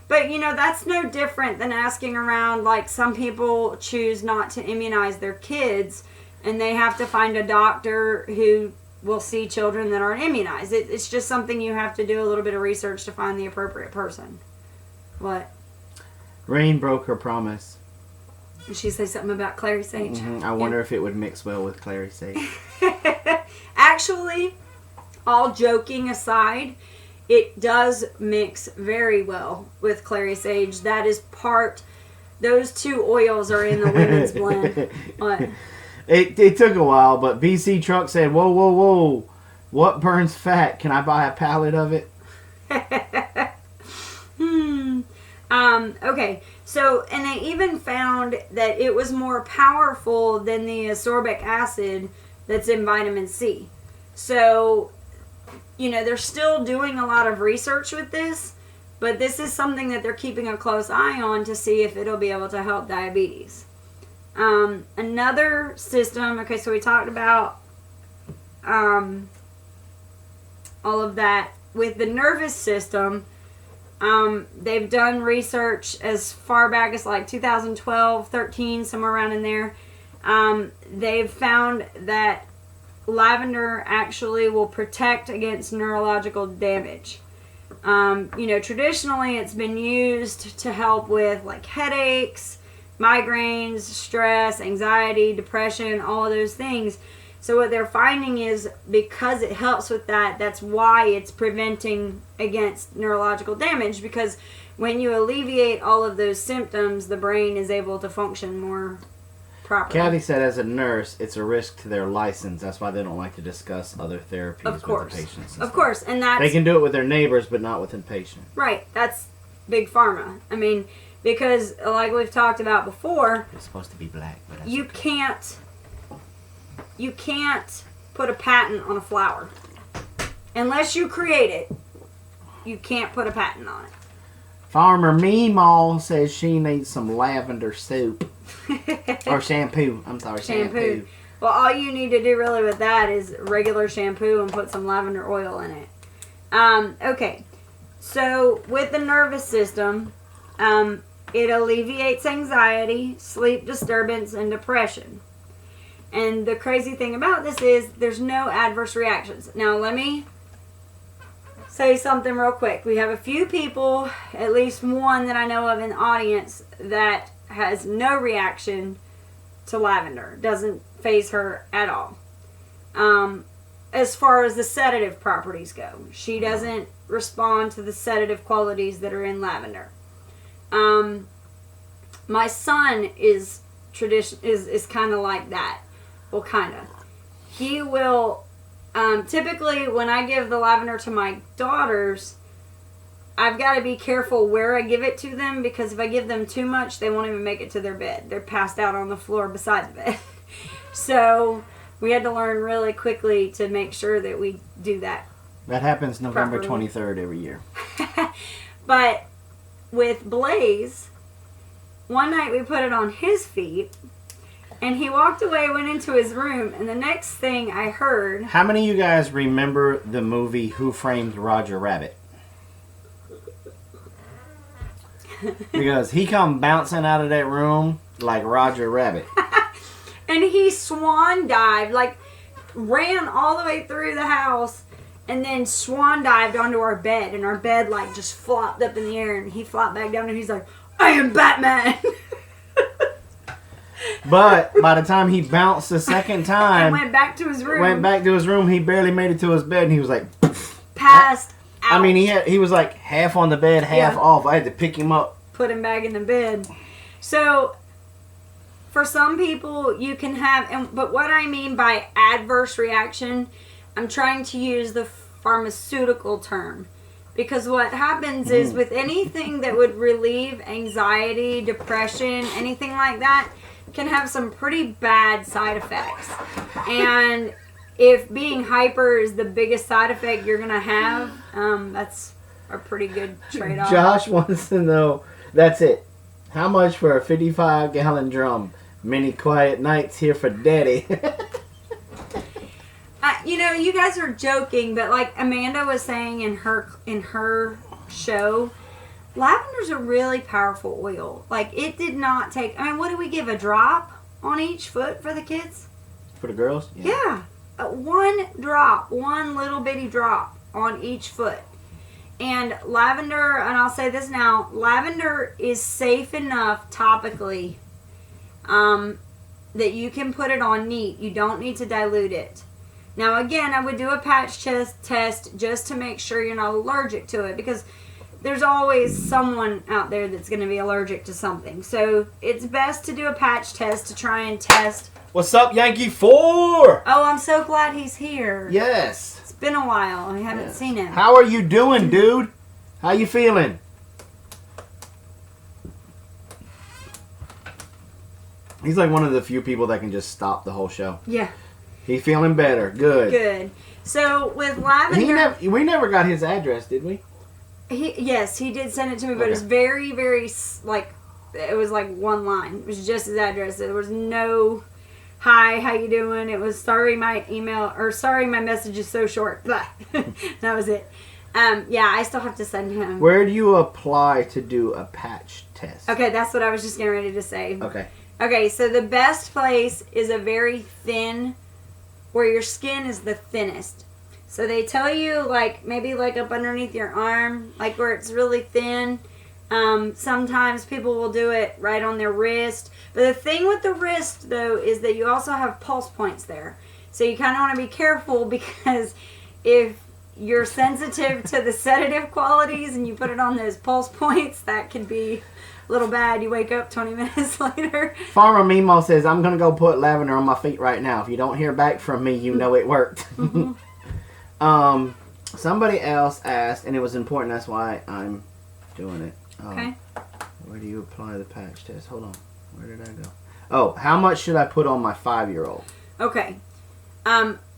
But, that's no different than asking around, like some people choose not to immunize their kids, and they have to find a doctor who will see children that aren't immunized. It's just something you have to do a little bit of research to find the appropriate person. What? Rain broke her promise. Did she say something about clary sage? Mm-hmm. I wonder if it would mix well with clary sage. Actually, all joking aside, it does mix very well with clary sage. That is those two oils are in the women's blend. What? It took a while, but BC Truck said, whoa, what burns fat? Can I buy a pallet of it? Okay, so, and they even found that it was more powerful than the ascorbic acid that's in vitamin C. So, they're still doing a lot of research with this, but this is something that they're keeping a close eye on to see if it'll be able to help diabetes. Another system, okay, so we talked about all of that. With the nervous system, they've done research as far back as like 2012, 13, somewhere around in there. They've found that lavender actually will protect against neurological damage. Traditionally it's been used to help with like headaches, migraines, stress, anxiety, depression, all of those things. So what they're finding is because it helps with that, that's why it's preventing against neurological damage, because when you alleviate all of those symptoms, the brain is able to function more properly. Kathy said as a nurse, it's a risk to their license. That's why they don't like to discuss other therapies with the patients. Of course. And that's... They can do it with their neighbors, but not with inpatient. Right. That's big pharma. I mean, because like we've talked about before... It's supposed to be black, but that's you okay. You can't put a patent on a flower. Unless you create it, you can't put a patent on it. Farmer Meemaw says she needs some lavender soup. Or shampoo. I'm sorry, shampoo. Well, all you need to do really with that is regular shampoo and put some lavender oil in it. Okay. So, with the nervous system, it alleviates anxiety, sleep disturbance, and depression. And the crazy thing about this is there's no adverse reactions. Now, let me say something real quick. We have a few people, at least one that I know of in the audience, that has no reaction to lavender. Doesn't faze her at all. As far as the sedative properties go, she doesn't respond to the sedative qualities that are in lavender. My son is kind of like that. Well, kind of. He will, typically when I give the lavender to my daughters, I've got to be careful where I give it to them, because if I give them too much, they won't even make it to their bed. They're passed out on the floor beside the bed. So we had to learn really quickly to make sure that we do that. That happens November properly. 23rd every year. But with Blaze, one night we put it on his feet, and he walked away, went into his room, and the next thing I heard... How many of you guys remember the movie Who Framed Roger Rabbit? Because he come bouncing out of that room like Roger Rabbit. And he swan dived, like ran all the way through the house, and then swan dived onto our bed, and our bed like just flopped up in the air, and he flopped back down, and he's like, "I am Batman." But by the time he bounced the second time, and went back to his room, he barely made it to his bed, and he was like, passed out. I mean, he was like half on the bed, half off. I had to pick him up, put him back in the bed. So for some people, you can have, but what I mean by adverse reaction, I'm trying to use the pharmaceutical term, because what happens is with anything that would relieve anxiety, depression, anything like that, can have some pretty bad side effects. And if being hyper is the biggest side effect you're gonna have, that's a pretty good trade-off. Josh wants to know, that's it. How much for a 55-gallon drum? Many quiet nights here for Daddy. You guys are joking, but like Amanda was saying in her show, lavender's a really powerful oil. Like, it did not take... I mean, what do we give? A drop on each foot for the kids? For the girls? Yeah. One drop. One little bitty drop on each foot. And lavender, and I'll say this now, lavender is safe enough topically that you can put it on neat. You don't need to dilute it. Now, again, I would do a patch test just to make sure you're not allergic to it, because there's always someone out there that's going to be allergic to something. So it's best to do a patch test to try and test. What's up, Yankee 4? Oh, I'm so glad he's here. Yes. It's been a while. I haven't seen him. How are you doing, dude? How you feeling? He's like one of the few people that can just stop the whole show. Yeah. He's feeling better. Good. Good. So with Lavender, we never got his address, did we? Yes, he did send it to me, but Okay. it's very, very like it was like one line. It was just his address. There was no hi, how you doing? It was sorry my message is so short. Blah. That was it. Yeah, I still have to send him. Where do you apply to do a patch test? Okay, that's what I was just getting ready to say. Okay. Okay, so the best place is a very thin, where your skin is the thinnest. So they tell you, like, maybe like up underneath your arm, like where it's really thin. Sometimes people will do it right on their wrist. But the thing with the wrist, though, is that you also have pulse points there. So you kind of want to be careful, because if you're sensitive to the sedative qualities and you put it on those pulse points, that could be a little bad. You wake up 20 minutes later. Farmer Mimo says, I'm going to go put lavender on my feet right now. If you don't hear back from me, you know it worked. Somebody else asked, and it was important, that's why I'm doing it. Okay. Where do you apply the patch test? Hold on. Where did I go? Oh, how much should I put on my 5-year-old? Okay.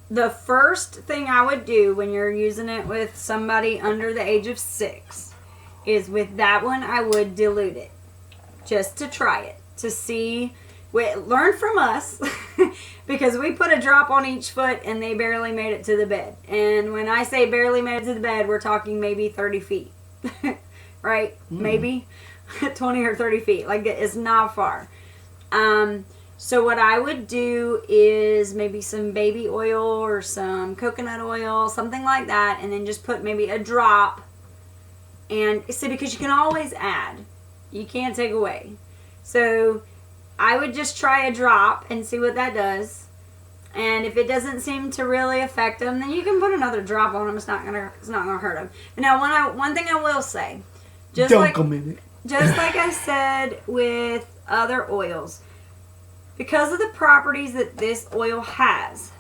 The first thing I would do when you're using it with somebody under the age of 6 is, with that one, I would dilute it. Just to try it. To see. Learn from us. Because we put a drop on each foot and they barely made it to the bed. And when I say barely made it to the bed, we're talking maybe 30 feet. Right? Maybe 20 or 30 feet. Like, it's not far. So what I would do is maybe some baby oil or some coconut oil, something like that, and then just put maybe a drop. And see, because you can always add. You can't take away. So I would just try a drop and see what that does. And if it doesn't seem to really affect them, then you can put another drop on them. It's not gonna hurt them. Now, one thing I will say, just like I said with other oils, because of the properties that this oil has,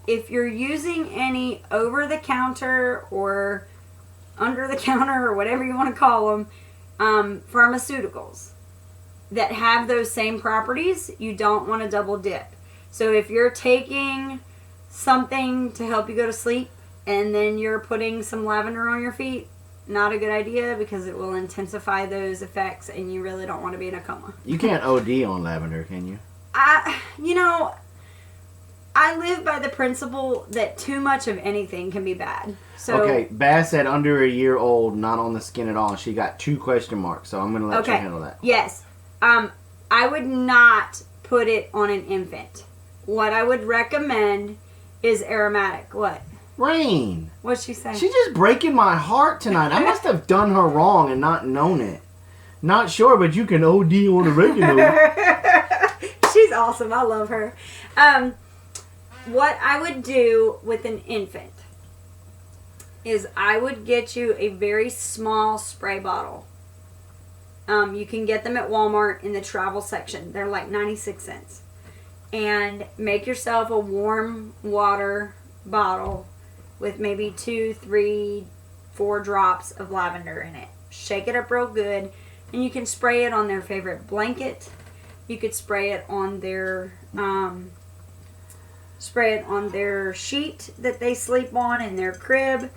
if you're using any over-the-counter or under-the-counter or whatever you want to call them, pharmaceuticals that have those same properties, you don't want to double dip. So if you're taking something to help you go to sleep and then you're putting some lavender on your feet, not a good idea, because it will intensify those effects and you really don't want to be in a coma. You can't OD on lavender, can you? I live by the principle that too much of anything can be bad. So, okay, Bass said under a year old, not on the skin at all. She got 2 question marks, so I'm going to let you handle that. Yes. I would not put it on an infant. What I would recommend is aromatic. What? Rain. What'd she say? She's just breaking my heart tonight. I must have done her wrong and not known it. Not sure, but you can OD on a regular. She's awesome. I love her. What I would do with an infant is I would get you a very small spray bottle. You can get them at Walmart in the travel section. They're like 96 cents. And make yourself a warm water bottle with maybe 2, 3, 4 drops of lavender in it. Shake it up real good. And you can spray it on their favorite blanket. You could spray it on their sheet that they sleep on in their crib.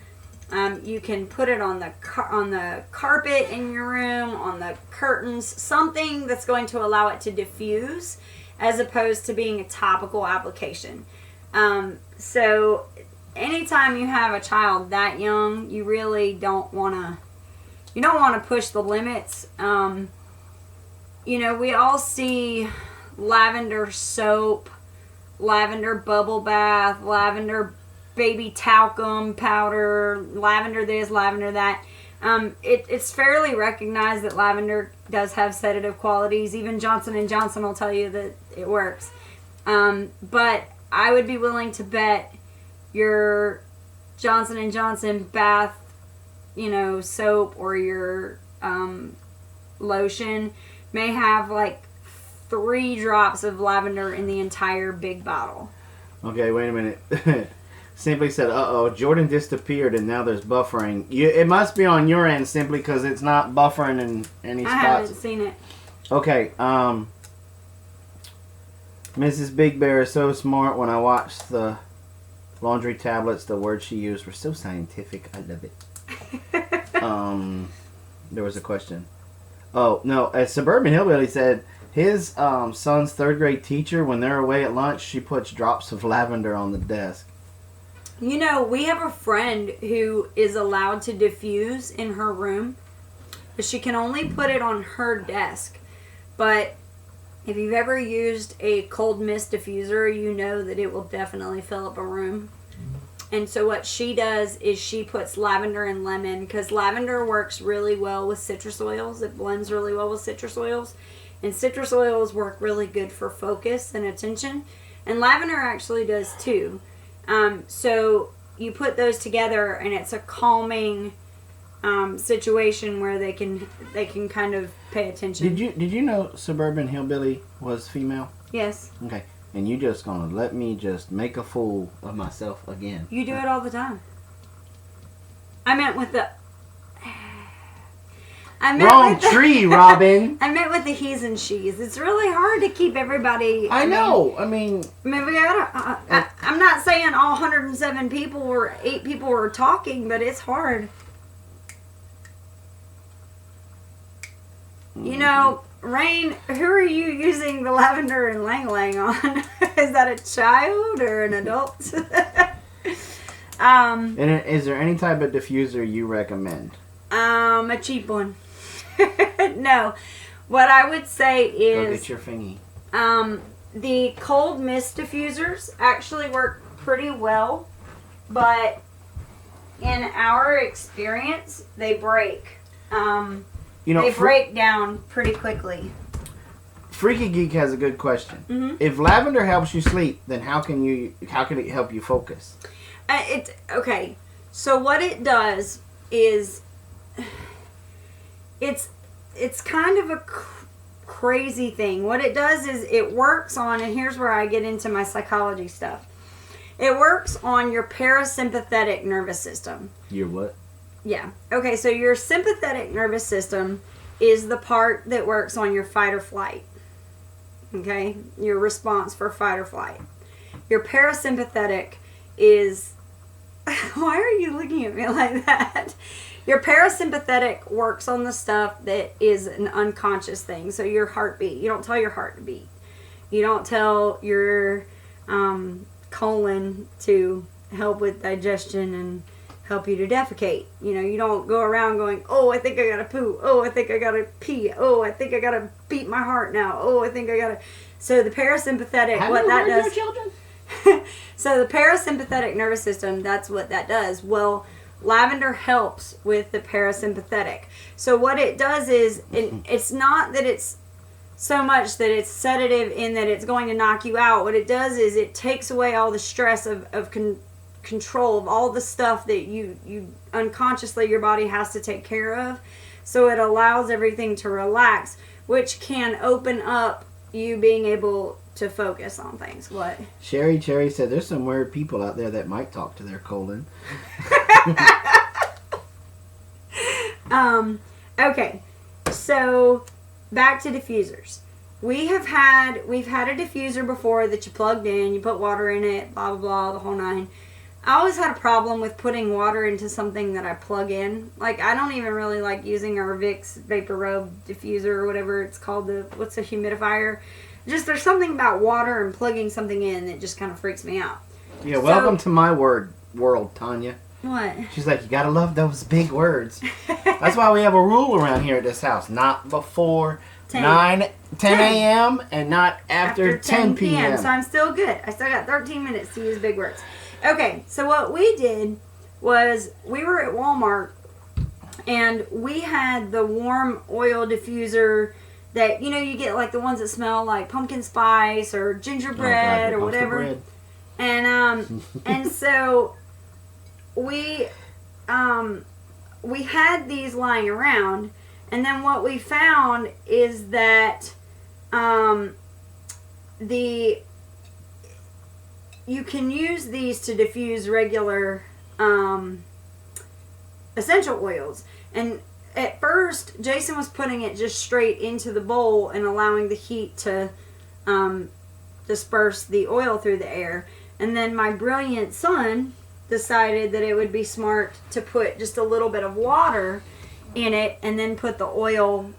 You can put it on the carpet in your room, on the curtains, something that's going to allow it to diffuse, as opposed to being a topical application. So anytime you have a child that young, you really don't want to push the limits. We all see lavender soap, lavender bubble bath, lavender baby talcum powder, lavender this, lavender that. It's fairly recognized that lavender does have sedative qualities. Even Johnson & Johnson will tell you that it works. But I would be willing to bet your Johnson & Johnson bath, soap or your lotion may have like 3 drops of lavender in the entire big bottle. Okay, wait a minute. Simply said, "Uh-oh, Jordan disappeared and now there's buffering." It must be on your end, Simply, because it's not buffering in any spots. I haven't seen it. Okay, Mrs. Big Bear is so smart. When I watched the laundry tablets, the words she used were so scientific. I love it. There was a question. Oh, no, a Suburban Hillbilly said his son's third grade teacher, when they're away at lunch, she puts drops of lavender on the desk. You know, we have a friend who is allowed to diffuse in her room, but she can only put it on her desk. But if you've ever used a cold mist diffuser, you know that it will definitely fill up a room. And so what she does is she puts lavender and lemon, because lavender works really well with citrus oils. It blends really well with citrus oils. And citrus oils work really good for focus and attention. And lavender actually does too. So you put those together and it's a calming situation where they can kind of pay attention. Did you know Suburban Hillbilly was female? Yes. Okay. And you just gonna let me just make a fool of myself again. You do it all the time. I meant with the... Wrong tree, Robin. I meant with the he's and she's. It's really hard to keep everybody... I know. I mean we gotta... I'm not saying all 107 people or 8 people were talking, but it's hard. You know, Rain, who are you using the lavender and lang lang on? Is that a child or an adult? And is there any type of diffuser you recommend? A cheap one. No. What I would say is... Go get your thingy. The cold mist diffusers actually work pretty well, but in our experience, they break. They break down pretty quickly. Freaky Geek has a good question. Mm-hmm. If lavender helps you sleep, then how can it help you focus? Okay. So what it does is it's kind of a crazy thing. What it does is it works on, and here's where I get into my psychology stuff. It works on your parasympathetic nervous system. Your what? Yeah. Okay, so your sympathetic nervous system is the part that works on your fight or flight. Okay? Your response for fight or flight. Your parasympathetic is... Why are you looking at me like that? Your parasympathetic works on the stuff that is an unconscious thing. So your heartbeat. You don't tell your heart to beat. You don't tell your colon to help with digestion and help you to defecate. You know, you don't go around going, oh, I think I gotta poo. Oh, I think I gotta pee. Oh, I think I gotta beat my heart now. Oh, I think I gotta... So the parasympathetic, what that does... Children? So the parasympathetic nervous system, that's what that does. Well, lavender helps with the parasympathetic. So what it does is, it's not that it's so much that it's sedative in that it's going to knock you out. What it does is it takes away all the stress of control of all the stuff that you unconsciously your body has to take care of. So it allows everything to relax, which can open up you being able to focus on things. What? Sherry Cherry said there's some weird people out there that might talk to their colon. Okay, so back to diffusers. We've had a diffuser before that you plugged in, you put water in it, blah blah blah, the whole nine. I always had a problem with putting water into something that I plug in. Like, I don't even really like using our Vicks Vapor Rub diffuser or whatever it's called. What's a humidifier? Just there's something about water and plugging something in that just kind of freaks me out. Yeah, welcome to my world, Tanya. What? She's like, you gotta love those big words. That's why we have a rule around here at this house. Not before 10 a.m. and not after 10 p.m. So I'm still good. I still got 13 minutes to use big words. Okay, so what we did was we were at Walmart and we had the warm oil diffuser that, you know, you get like the ones that smell like pumpkin spice or gingerbread or whatever. Bread. And so we had these lying around, and then what we found is that you can use these to diffuse regular essential oils. And at first, Jason was putting it just straight into the bowl and allowing the heat to disperse the oil through the air. And then my brilliant son decided that it would be smart to put just a little bit of water in it and then put the oil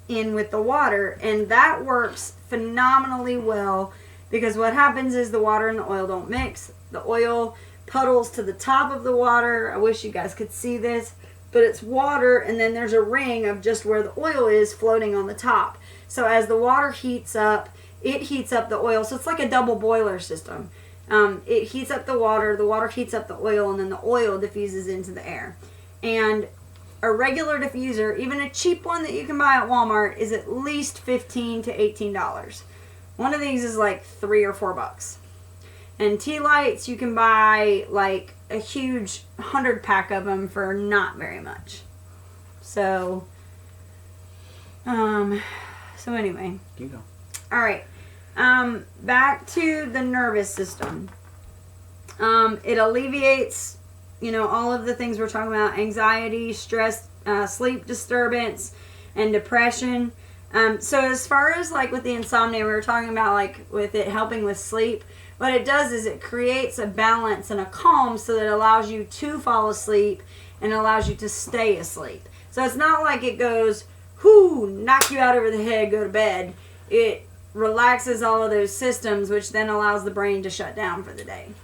in with the water. And that works phenomenally well, because what happens is the water and the oil don't mix. The oil puddles to the top of the water. I wish you guys could see this, but it's water, and then there's a ring of just where the oil is floating on the top. So as the water heats up, it heats up the oil. So it's like a double boiler system. It heats up the water heats up the oil, and then the oil diffuses into the air. And a regular diffuser, even a cheap one that you can buy at Walmart, is at least $15 to $18. One of these is like $3 or $4. And tea lights, you can buy like a huge 100-pack of them for not very much. So, anyway. You go. All right. Back to the nervous system. It alleviates, all of the things we're talking about: anxiety, stress, sleep disturbance, and depression. So as far as like with the insomnia, we were talking about like with it helping with sleep. What it does is it creates a balance and a calm, so that it allows you to fall asleep and allows you to stay asleep. So it's not like it goes, knock you out over the head, go to bed. It relaxes all of those systems, which then allows the brain to shut down for the day.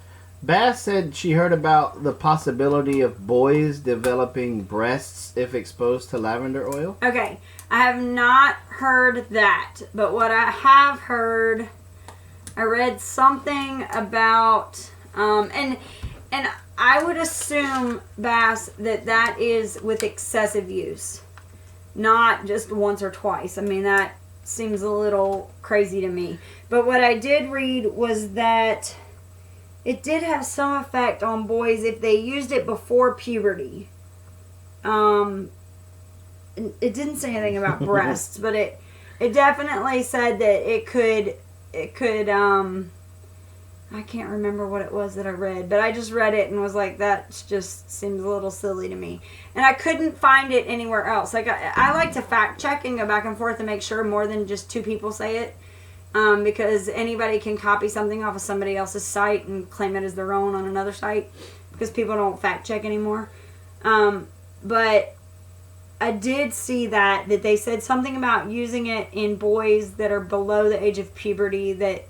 Bass said she heard about the possibility of boys developing breasts if exposed to lavender oil. Okay, I have not heard that, but what I have heard, I read something about, and I would assume, Bass, that is with excessive use, not just once or twice. I mean, that seems a little crazy to me. But what I did read was that it did have some effect on boys if they used it before puberty. It didn't say anything about breasts, but it definitely said that it could I can't remember what it was that I read, but I just read it and was like, that just seems a little silly to me. And I couldn't find it anywhere else. Like, I like to fact check and go back and forth and make sure more than just two people say it, because anybody can copy something off of somebody else's site and claim it as their own on another site, because people don't fact check anymore. But I did see that they said something about using it in boys that are below the age of puberty, that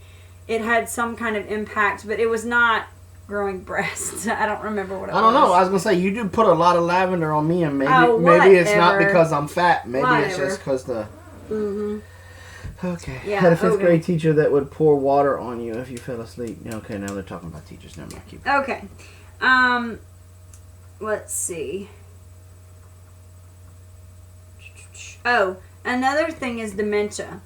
it had some kind of impact, but it was not growing breasts. I don't remember what it was. I don't know. I was going to say, you do put a lot of lavender on me, and maybe it's not because I'm fat. Maybe it's just because the... Mm-hmm. Okay. Yeah, I had a fifth grade teacher that would pour water on you if you fell asleep. Okay, now they're talking about teachers. Never mind. Keep going. Okay. Let's see. Oh, another thing is dementia.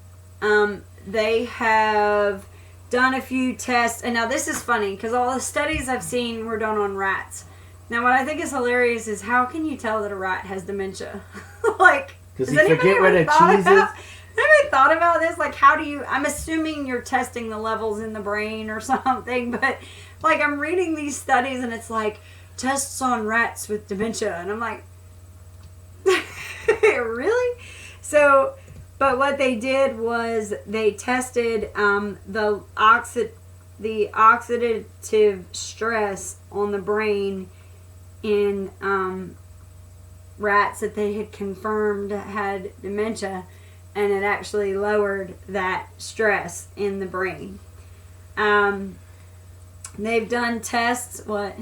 They have done a few tests, and now this is funny because all the studies I've seen were done on rats. Now, what I think is hilarious is, how can you tell that a rat has dementia? Like, does he forget where the cheese is? Anybody thought about this? Like, how do you... I'm assuming you're testing the levels in the brain or something, but like, I'm reading these studies and it's like, tests on rats with dementia, and I'm like, really? So, but what they did was they tested the oxidative stress on the brain in rats that they had confirmed had dementia, and it actually lowered that stress in the brain. They've done tests. What?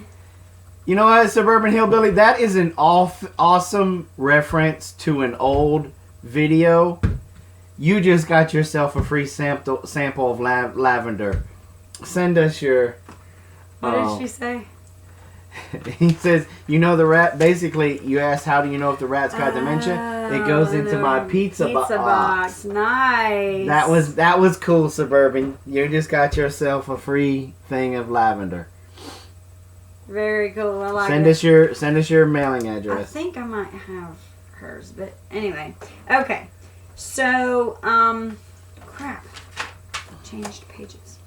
You know what, Suburban Hillbilly? That is an awesome reference to an old video. You just got yourself a free sample of lavender. Send us your... What did she say? He says, the rat... Basically, you asked, how do you know if the rat's got dementia? It goes into my pizza box. Nice. That was cool, Suburban. You just got yourself a free thing of lavender. Very cool. I like it. Send us your mailing address. I think I might have hers, but anyway. Okay. So, crap. I changed pages.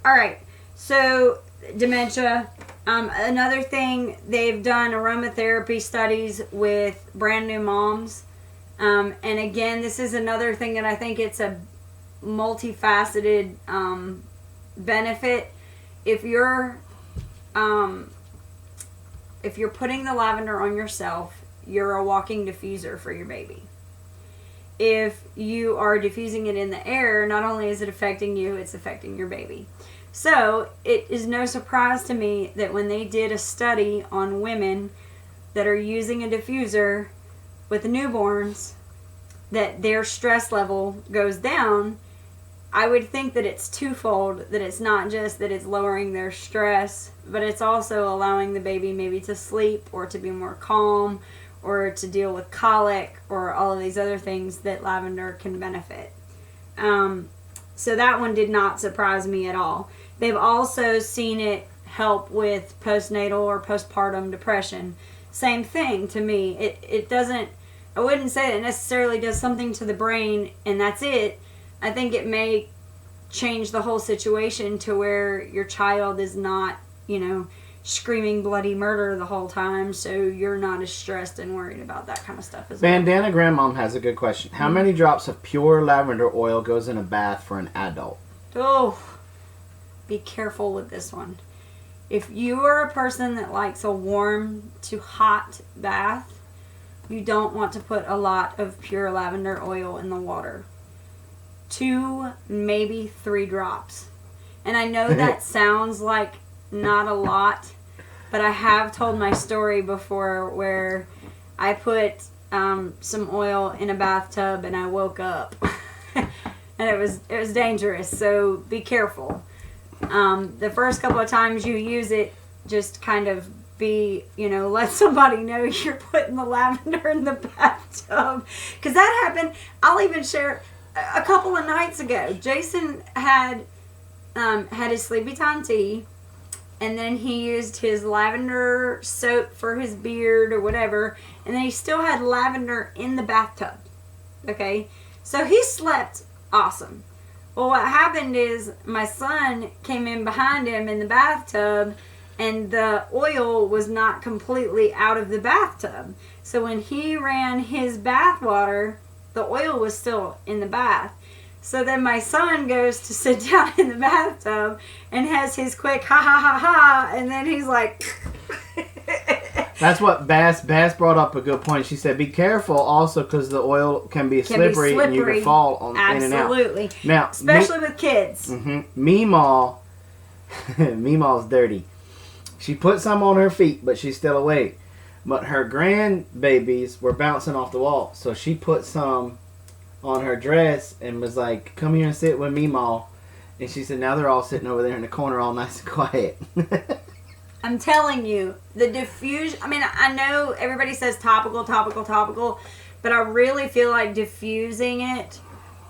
All right. So dementia. Another thing, they've done aromatherapy studies with brand new moms. And again, this is another thing that I think it's a multifaceted benefit. If you're putting the lavender on yourself, you're a walking diffuser for your baby. If you are diffusing it in the air, not only is it affecting you, it's affecting your baby. So it is no surprise to me that when they did a study on women that are using a diffuser with newborns, that their stress level goes down. I would think that it's twofold, that it's not just that it's lowering their stress, but it's also allowing the baby maybe to sleep or to be more calm or to deal with colic or all of these other things that lavender can benefit. So that one did not surprise me at all. They've also seen it help with postnatal or postpartum depression. Same thing to me. It doesn't, I wouldn't say it necessarily does something to the brain and that's it. I think it may change the whole situation to where your child is not, screaming bloody murder the whole time, so you're not as stressed and worried about that kind of stuff as well. Bandana Grandmom has a good question. How many drops of pure lavender oil goes in a bath for an adult? Oh, be careful with this one. If you are a person that likes a warm to hot bath, you don't want to put a lot of pure lavender oil in the water. 2, maybe 3 drops. And I know that sounds like not a lot, but I have told my story before where I put some oil in a bathtub and I woke up. And it was dangerous, so be careful. The first couple of times you use it, just kind of let somebody know you're putting the lavender in the bathtub. Because that happened. I'll even share a couple of nights ago. Jason had his sleepy time tea, and then he used his lavender soap for his beard or whatever, and then he still had lavender in the bathtub. Okay? So he slept awesome. Well, what happened is my son came in behind him in the bathtub, and the oil was not completely out of the bathtub. So when he ran his bath water, the oil was still in the bath. So then my son goes to sit down in the bathtub and has his quick ha ha ha ha, and then he's like... That's what Bass brought up a good point. She said, be careful also because the oil can be slippery and you can fall in and out. Absolutely. Now, especially with kids. Meemaw, Meemaw's dirty. She put some on her feet, but she's still awake. But her grandbabies were bouncing off the wall, so she put some on her dress and was like, come here and sit with Meemaw. And she said, now they're all sitting over there in the corner all nice and quiet. I'm telling you, the diffusion, I know everybody says topical, but I really feel like diffusing it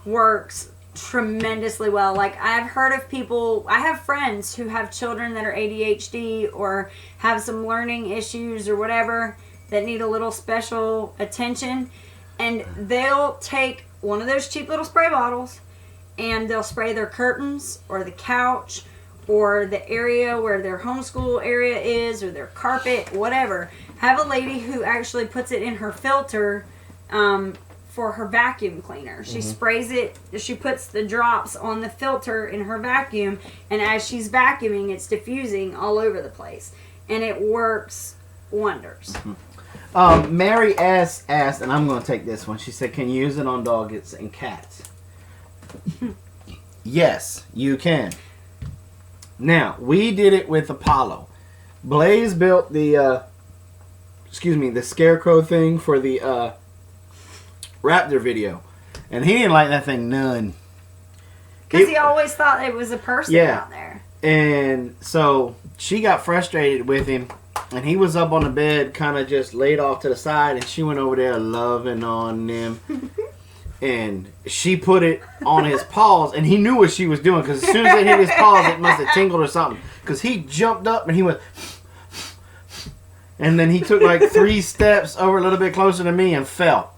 works tremendously well. Like, I've heard of people, I have friends who have children that are ADHD or have some learning issues or whatever that need a little special attention, and they'll take one of those cheap little spray bottles and they'll spray their curtains or the couch or the area where their homeschool area is or their carpet, whatever. Have a lady who actually puts it in her filter for her vacuum cleaner. She sprays it, she puts the drops on the filter in her vacuum, and as she's vacuuming, it's diffusing all over the place. And it works wonders. Mary asked, and I'm going to take this one. She said, can you use it on dogs and cats? Yes, you can. Now, we did it with Apollo. Blaze built the scarecrow thing for the Raptor video. And he didn't like that thing none. Because he always thought it was a person out there. And so she got frustrated with him. And he was up on the bed, kind of just laid off to the side. And she went over there loving on him. And she put it on his paws, and he knew what she was doing because as soon as it hit his paws, it must have tingled or something. Because he jumped up and he went, and then he took like 3 steps over a little bit closer to me and fell,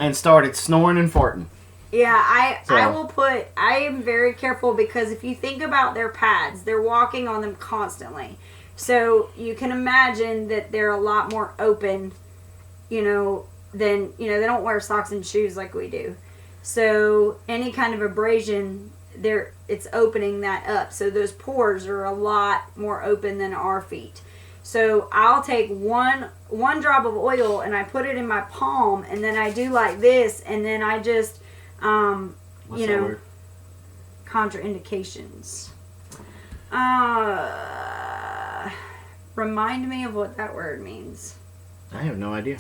and started snoring and farting. Yeah, I So- will put. I am very careful because if you think about their pads, they're walking on them constantly, so you can imagine that they're a lot more open. Than they don't wear socks and shoes like we do, so any kind of abrasion, it's opening that up. So those pores are a lot more open than our feet. So I'll take one drop of oil and I put it in my palm, and then I do like this, and then I just What's that word? contraindications. Remind me of what that word means. I have no idea.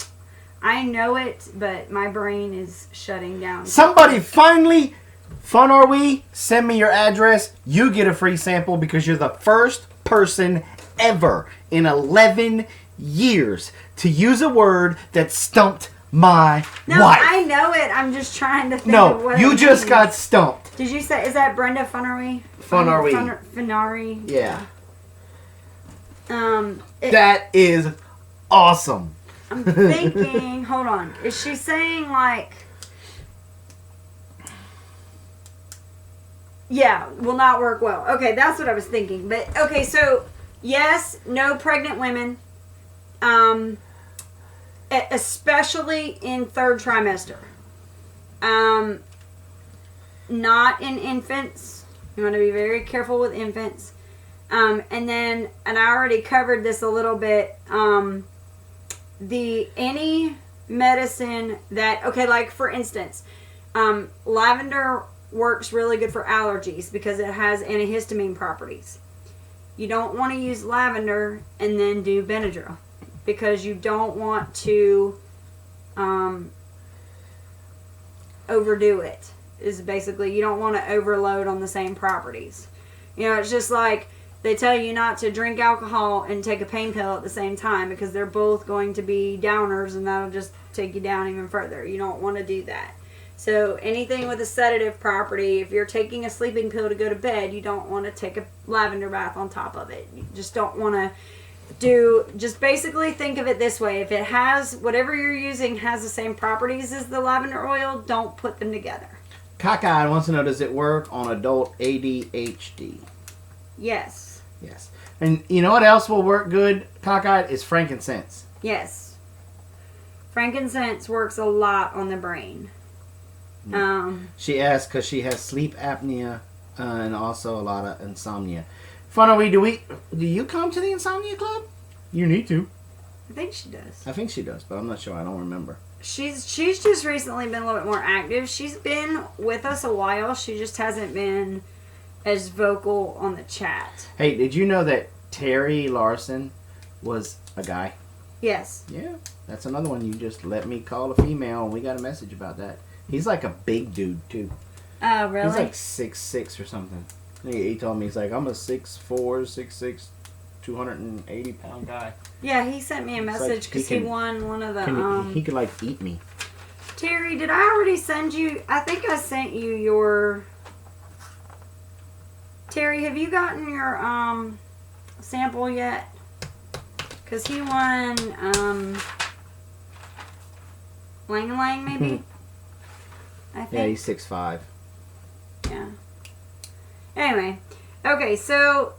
I know it, but my brain is shutting down. Somebody finally, Fun Are We? Send me your address. You get a free sample because you're the first person ever in 11 years to use a word that stumped my No, wife. I know it. I'm just trying to think of No, what you it just means. got stumped. Did you say, is that Brenda Funnery? Funnery. Funnery. Yeah. It, That is awesome. I'm thinking, hold on. Is she saying like, yeah, will not work well. Okay, that's what I was thinking. But, okay, so, yes, no pregnant women. Especially in third trimester. Not in infants. You want to be very careful with infants. And I already covered this a little bit. Any medicine that, okay, like for instance, lavender works really good for allergies because it has antihistamine properties. You don't want to use lavender and then do Benadryl because you don't want to overdo it. Is basically, you don't want to overload on the same properties. It's just like they tell you not to drink alcohol and take a pain pill at the same time because they're both going to be downers and that'll just take you down even further. You don't want to do that. So anything with a sedative property, if you're taking a sleeping pill to go to bed, you don't want to take a lavender bath on top of it. You just don't want to just basically think of it this way. If it has, whatever you're using has the same properties as the lavender oil, don't put them together. Cockeyed wants to know, does it work on adult ADHD? Yes. Yes. And you know what else will work good, Cockeyed? Is frankincense. Yes. Frankincense works a lot on the brain. She asked because she has sleep apnea and also a lot of insomnia. Funny, do you come to the insomnia club? You need to. I think she does. I think she does, but I'm not sure. I don't remember. She's just recently been a little bit more active. She's been with us a while. She just hasn't been as vocal on the chat. Hey, did you know that Terry Larson was a guy? Yes. Yeah, that's another one. You just let me call a female, and we got a message about that. He's like a big dude too. Oh, really? He's like 6'6" or something. He told me, he's like, I'm a 6'4", 6'6", 280-pound guy. Yeah, he sent me a message because he won one of the. He could like eat me. Terry, did I already send you? I think I sent you your. Terry, have you gotten your sample yet? Because he won Lang Lang maybe. I think. Yeah, he's 6'5". Yeah. Anyway, okay, so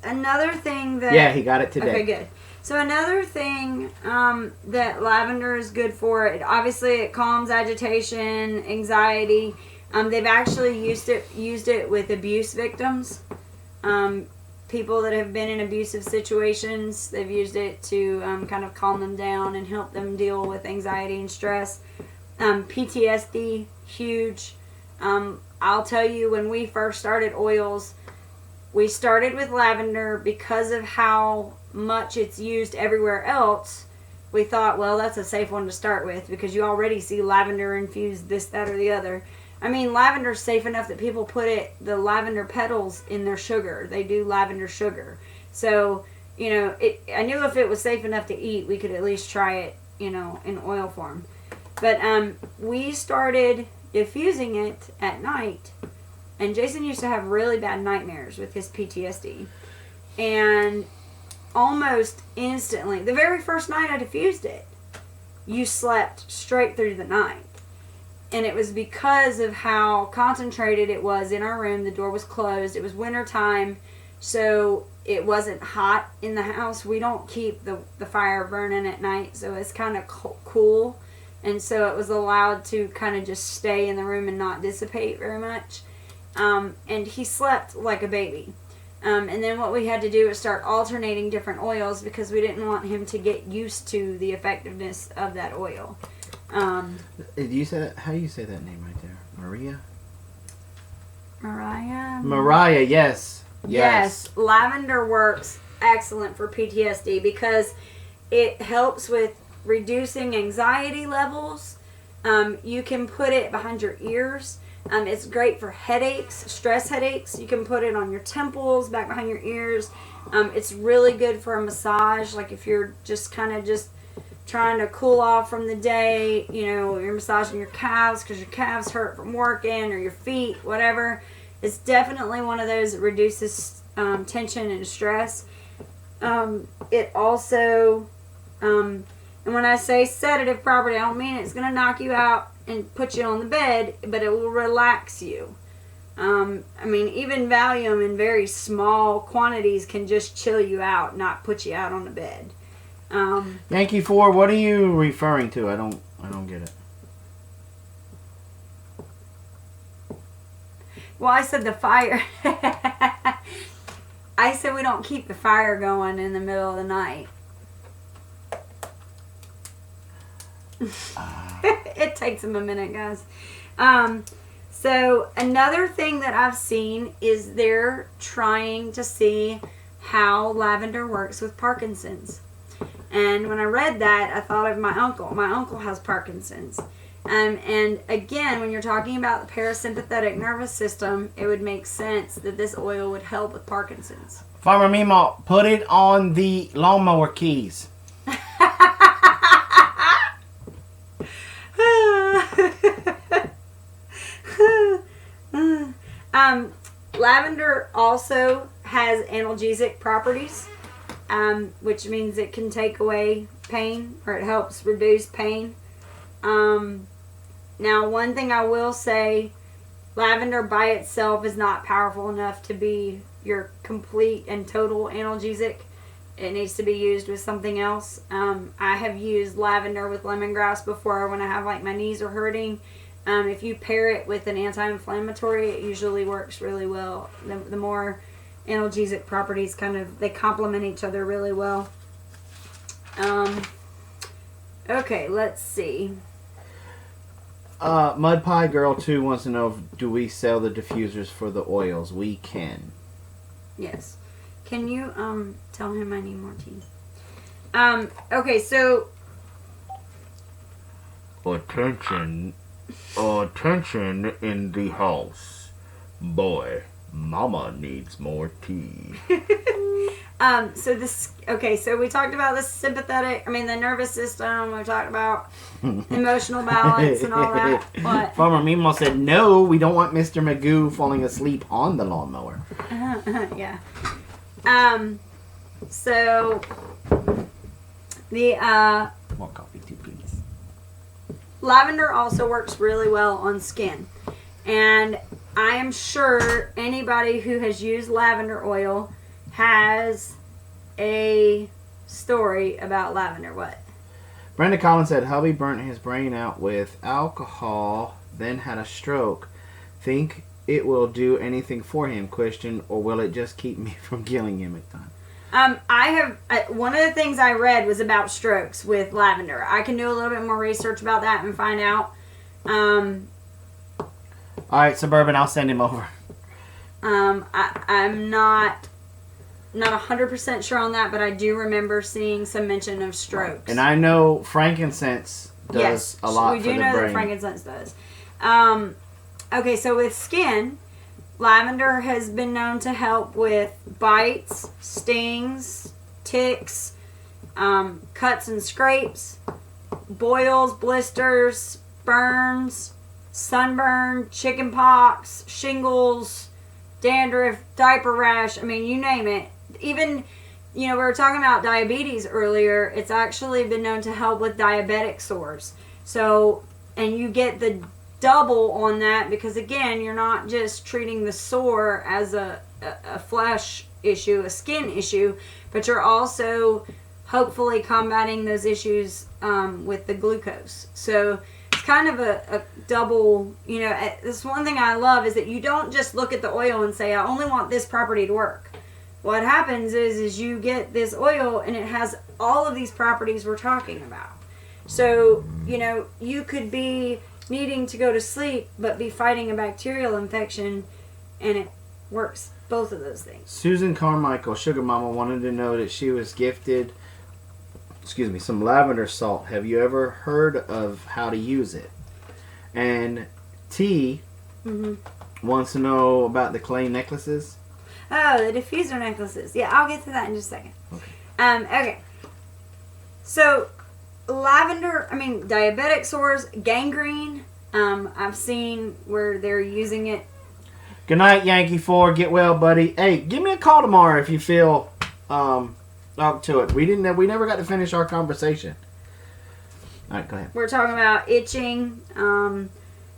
another thing that Yeah, he got it today. Okay, good. So another thing that lavender is good for, it calms agitation, anxiety. They've actually used it with abuse victims. People that have been in abusive situations, they've used it to kind of calm them down and help them deal with anxiety and stress. PTSD, huge. I'll tell you, when we first started oils, we started with lavender because of how much it's used everywhere else. We thought, well, that's a safe one to start with because you already see lavender infused this, that, or the other. I mean, lavender's safe enough that people put the lavender petals in their sugar. They do lavender sugar. So, I knew if it was safe enough to eat, we could at least try it, in oil form. But we started diffusing it at night. And Jason used to have really bad nightmares with his PTSD. And almost instantly, the very first night I diffused it, you slept straight through the night. And it was because of how concentrated it was in our room. The door was closed. It was winter time, so it wasn't hot in the house. We don't keep the fire burning at night, so it's kind of cool. And so it was allowed to kind of just stay in the room and not dissipate very much. And he slept like a baby. And then what we had to do was start alternating different oils because we didn't want him to get used to the effectiveness of that oil. Did you say that? How do you say that name right there? Maria? Mariah? Mariah, yes. Yes. Lavender works excellent for PTSD because it helps with reducing anxiety levels. You can put it behind your ears. It's great for headaches, stress headaches. You can put it on your temples, back behind your ears. It's really good for a massage. Like if you're just kind of just trying to cool off from the day, you know, you're massaging your calves because your calves hurt from working, or your feet, whatever. It's definitely one of those that reduces tension and stress. It also, and when I say sedative property, I don't mean it's going to knock you out and put you on the bed, but it will relax you. I mean, even Valium in very small quantities can just chill you out, not put you out on the bed. Yankee 4, what are you referring to? I don't get it. Well, I said the fire. I said we don't keep the fire going in the middle of the night. It takes them a minute, guys. So another thing that I've seen is they're trying to see how lavender works with Parkinson's. And when I read that, I thought of my uncle. My uncle has Parkinson's. And again, when you're talking about the parasympathetic nervous system, it would make sense that this oil would help with Parkinson's. Farmer Mimo, put it on the lawnmower keys. Lavender also has analgesic properties, which means it can take away pain, or it helps reduce pain. Now, one thing I will say, lavender by itself is not powerful enough to be your complete and total analgesic. It needs to be used with something else. I have used lavender with lemongrass before when I have like my knees are hurting. If you pair it with an anti-inflammatory, it usually works really well. The more analgesic properties they complement each other really well. Okay, let's see. Mud Pie Girl 2 wants to know, do we sell the diffusers for the oils? We can. Yes. Can you tell him I need more tea? Okay, so Attention in the house. Boy, Mama needs more tea. So we talked about the nervous system. We talked about emotional balance and all that. What? Farmer Mimo said, no, we don't want Mr. Magoo falling asleep on the lawnmower. Yeah. So the More coffee too, please. lavender also works really well on skin. And I am sure anybody who has used lavender oil has a story about lavender. What? Brenda Collins said, hubby burnt his brain out with alcohol, then had a stroke. Think it will do anything for him, question, or will it just keep me from killing him at times? One of the things I read was about strokes with lavender. I can do a little bit more research about that and find out. Alright, Suburban, I'll send him over. I'm not 100% sure on that, but I do remember seeing some mention of strokes. And I know frankincense does a lot for the brain. We do know that frankincense does. Okay, so with skin, lavender has been known to help with bites, stings, ticks, cuts and scrapes, boils, blisters, burns, sunburn, chicken pox, shingles, dandruff, diaper rash. I mean, you name it. Even, we were talking about diabetes earlier. It's actually been known to help with diabetic sores. So, and you get the double on that because, again, you're not just treating the sore as a flesh issue, a skin issue, but you're also hopefully combating those issues with the glucose. So it's kind of a double, this one thing I love is that you don't just look at the oil and say, I only want this property to work. What happens is you get this oil and it has all of these properties we're talking about. So, you could be needing to go to sleep but be fighting a bacterial infection, and it works both of those things. Susan Carmichael, Sugar Mama, wanted to know that she was gifted some lavender salt. Have you ever heard of how to use it? And T wants to know about the clay necklaces. Oh, the diffuser necklaces. Yeah, I'll get to that in just a second. Okay. Okay. So, diabetic sores, gangrene. I've seen where they're using it. Good night, Yankee 4. Get well, buddy. Hey, give me a call tomorrow if you feel up to it. We never got to finish our conversation. All right, go ahead. We're talking about itching,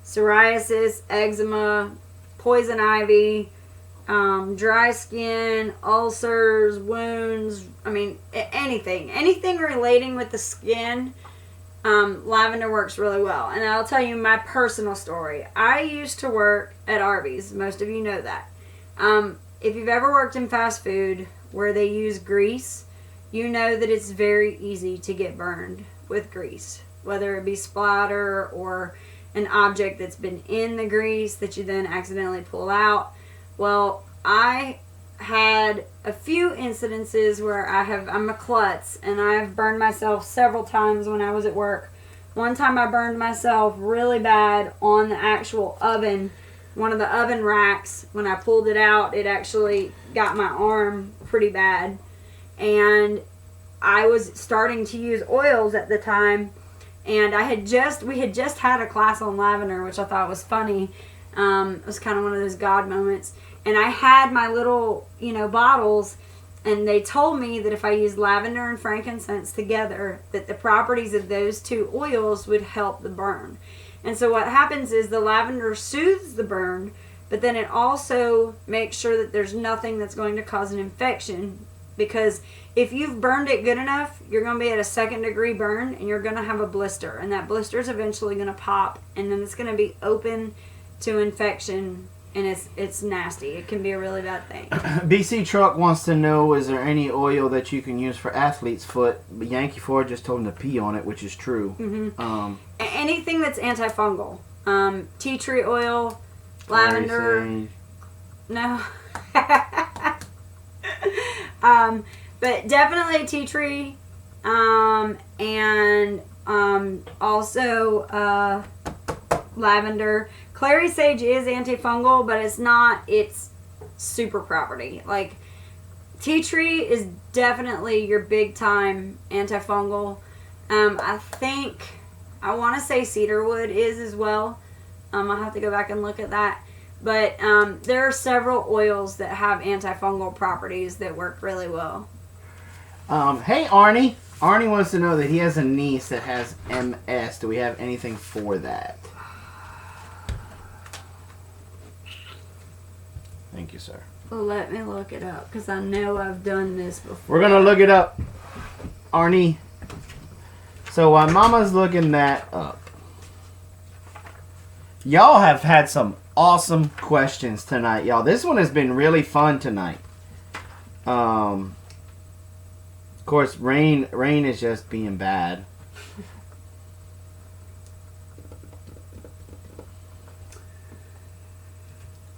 psoriasis, eczema, poison ivy, dry skin, ulcers, wounds. Anything relating with the skin. Lavender works really well. And I'll tell you my personal story. I used to work at Arby's. Most of you know that. If you've ever worked in fast food where they use grease, you know that it's very easy to get burned with grease. Whether it be splatter or an object that's been in the grease that you then accidentally pull out. Well, I had a few incidences where I'm a klutz and I've burned myself several times when I was at work. One time I burned myself really bad on the actual oven, one of the oven racks. When I pulled it out, it actually got my arm pretty bad. And I was starting to use oils at the time, and we had just had a class on lavender, which I thought was funny. It was kind of one of those God moments. And I had my little, bottles, and they told me that if I used lavender and frankincense together, that the properties of those two oils would help the burn. And so what happens is the lavender soothes the burn, but then it also makes sure that there's nothing that's going to cause an infection. Because if you've burned it good enough, you're going to be at a 2nd degree burn, and you're going to have a blister. And that blister is eventually going to pop, and then it's going to be open to infection. And it's nasty. It can be a really bad thing. BC Truck wants to know, is there any oil that you can use for athlete's foot? Yankee 4 just told him to pee on it, which is true. Mm-hmm. Anything that's antifungal. Tea tree oil, lavender. No. But definitely tea tree. And also lavender. Clary sage is antifungal, but it's super property. Like, tea tree is definitely your big time antifungal. I want to say cedarwood is as well. I'll have to go back and look at that. But there are several oils that have antifungal properties that work really well. Hey, Arnie. Arnie wants to know that he has a niece that has MS. Do we have anything for that? Thank you, sir. Well, let me look it up, because I know I've done this before. We're going to look it up, Arnie. So while Mama's looking that up, y'all have had some awesome questions tonight, y'all. This one has been really fun tonight. Of course, rain is just being bad.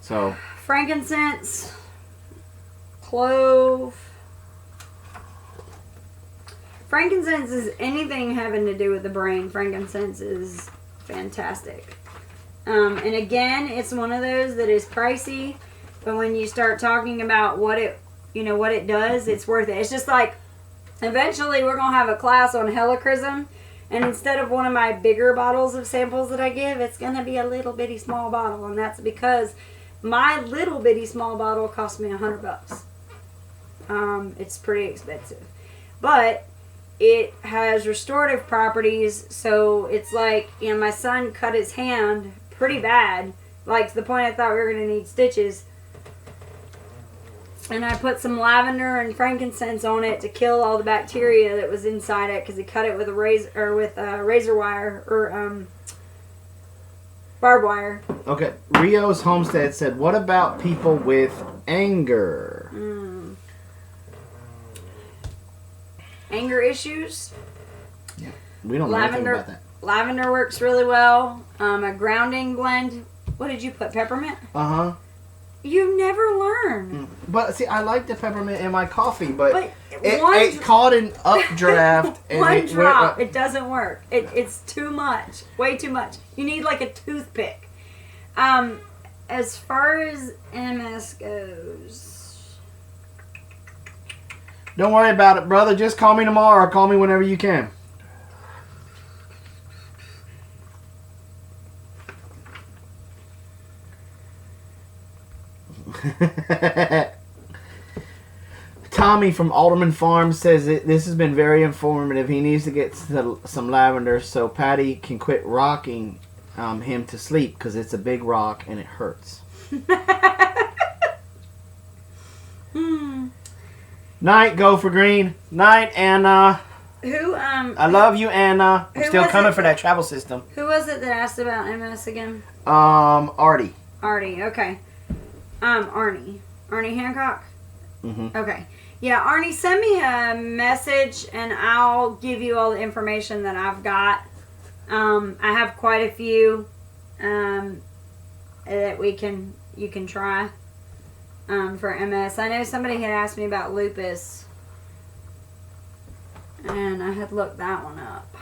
So frankincense, clove. Frankincense is anything having to do with the brain. Frankincense is fantastic. And again, it's one of those that is pricey, but when you start talking about what it does, it's worth it. It's just like, eventually we're going to have a class on helichrysum, and instead of one of my bigger bottles of samples that I give, it's going to be a little bitty small bottle, and that's because my little bitty small bottle cost me $100. It's pretty expensive, but it has restorative properties. So it's like, my son cut his hand pretty bad. Like, to the point I thought we were going to need stitches. And I put some lavender and frankincense on it to kill all the bacteria that was inside it, because he cut it with a razor wire or barbed wire. Okay, Rio's Homestead said, what about people with anger? Anger issues? Yeah, we don't know anything about that. Lavender works really well. A grounding blend. What did you put? Peppermint? Uh-huh. You never learn. But see, I like the peppermint in my coffee, but it caught an updraft. And one drop, it doesn't work. It's too much, way too much. You need like a toothpick. As far as MS goes, don't worry about it, brother. Just call me tomorrow or call me whenever you can. Tommy from Alderman Farm says this has been very informative. He needs to get some lavender so Patty can quit rocking him to sleep, because it's a big rock and it hurts. Night, go for green. Night, Anna. I love you, Anna. I'm still coming for that travel system. Who was it that asked about MS again? Artie. Artie, okay. Arnie Hancock? Mm-hmm. Okay. Yeah, Arnie, send me a message and I'll give you all the information that I've got. I have quite a few that you can try for MS. I know somebody had asked me about lupus, and I had looked that one up.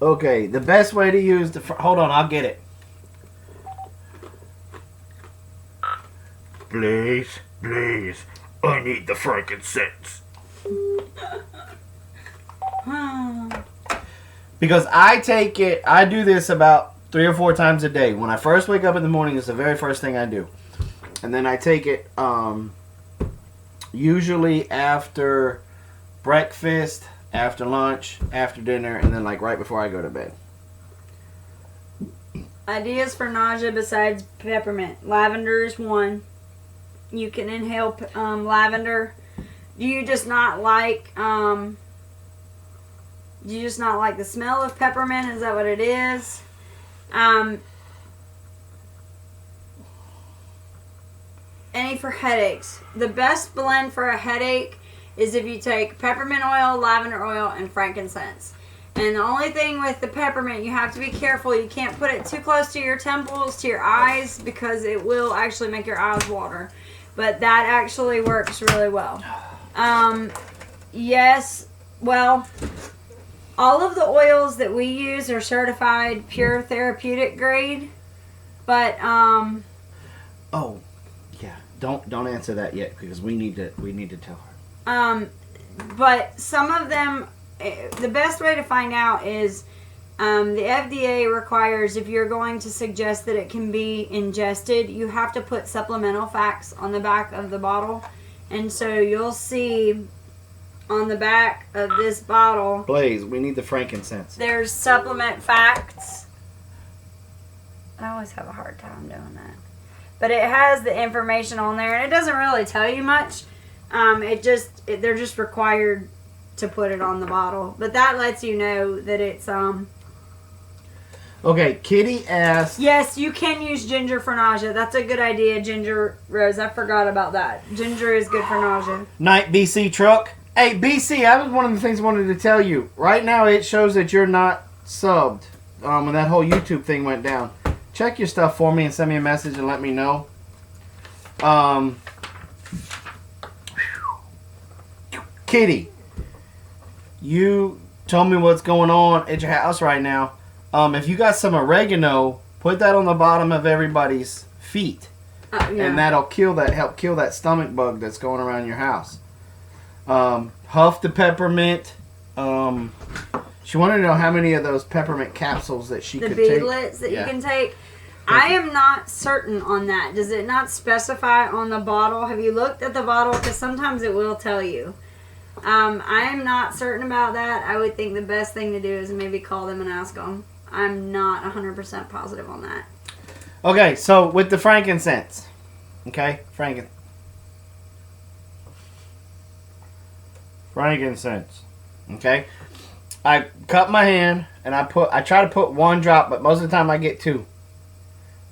Okay, the best way to use the... Hold on, I'll get it. Please, I need the frankincense. Because I do this about 3 or 4 times a day. When I first wake up in the morning, it's the very first thing I do. And then I take it usually after breakfast, after lunch, after dinner, and then like right before I go to bed. Ideas for nausea besides peppermint. Lavender is one. You can inhale lavender. Do you just not like the smell of peppermint? Is that what it is? Any for headaches. The best blend for a headache is if you take peppermint oil, lavender oil, and frankincense. And the only thing with the peppermint, you have to be careful. You can't put it too close to your temples, to your eyes, because it will actually make your eyes water. But that actually works really well. Yes, well, all of the oils that we use are certified pure therapeutic grade. But oh, yeah. Don't answer that yet, because we need to tell her. But some of them, the best way to find out is the FDA requires, if you're going to suggest that it can be ingested, you have to put supplemental facts on the back of the bottle. And so you'll see on the back of this bottle, Blaze, we need the frankincense. there's supplement facts. I always have a hard time doing that. But it has the information on there, and it doesn't really tell you much. They're just required to put it on the bottle. But that lets you know that it's Okay, Kitty asked... Yes, you can use ginger for nausea. That's a good idea, Ginger Rose. I forgot about that. Ginger is good for nausea. Night BC truck. Hey, BC, that was one of the things I wanted to tell you. Right now, it shows that you're not subbed when that whole YouTube thing went down. Check your stuff for me and send me a message and let me know. Kitty, you told me what's going on at your house right now. If you got some oregano, put that on the bottom of everybody's feet. Yeah. And that'll help kill that stomach bug that's going around your house. Huff the peppermint. She wanted to know how many of those peppermint capsules that she could take. The beadlets that you can take. I am not certain on that. Does it not specify on the bottle? Have you looked at the bottle? Because sometimes it will tell you. I am not certain about that. I would think the best thing to do is maybe call them and ask them. I'm not 100% positive on that. Okay, so with the frankincense. Okay, frankincense. Okay, I cut my hand and I try to put 1 drop, but most of the time I get 2.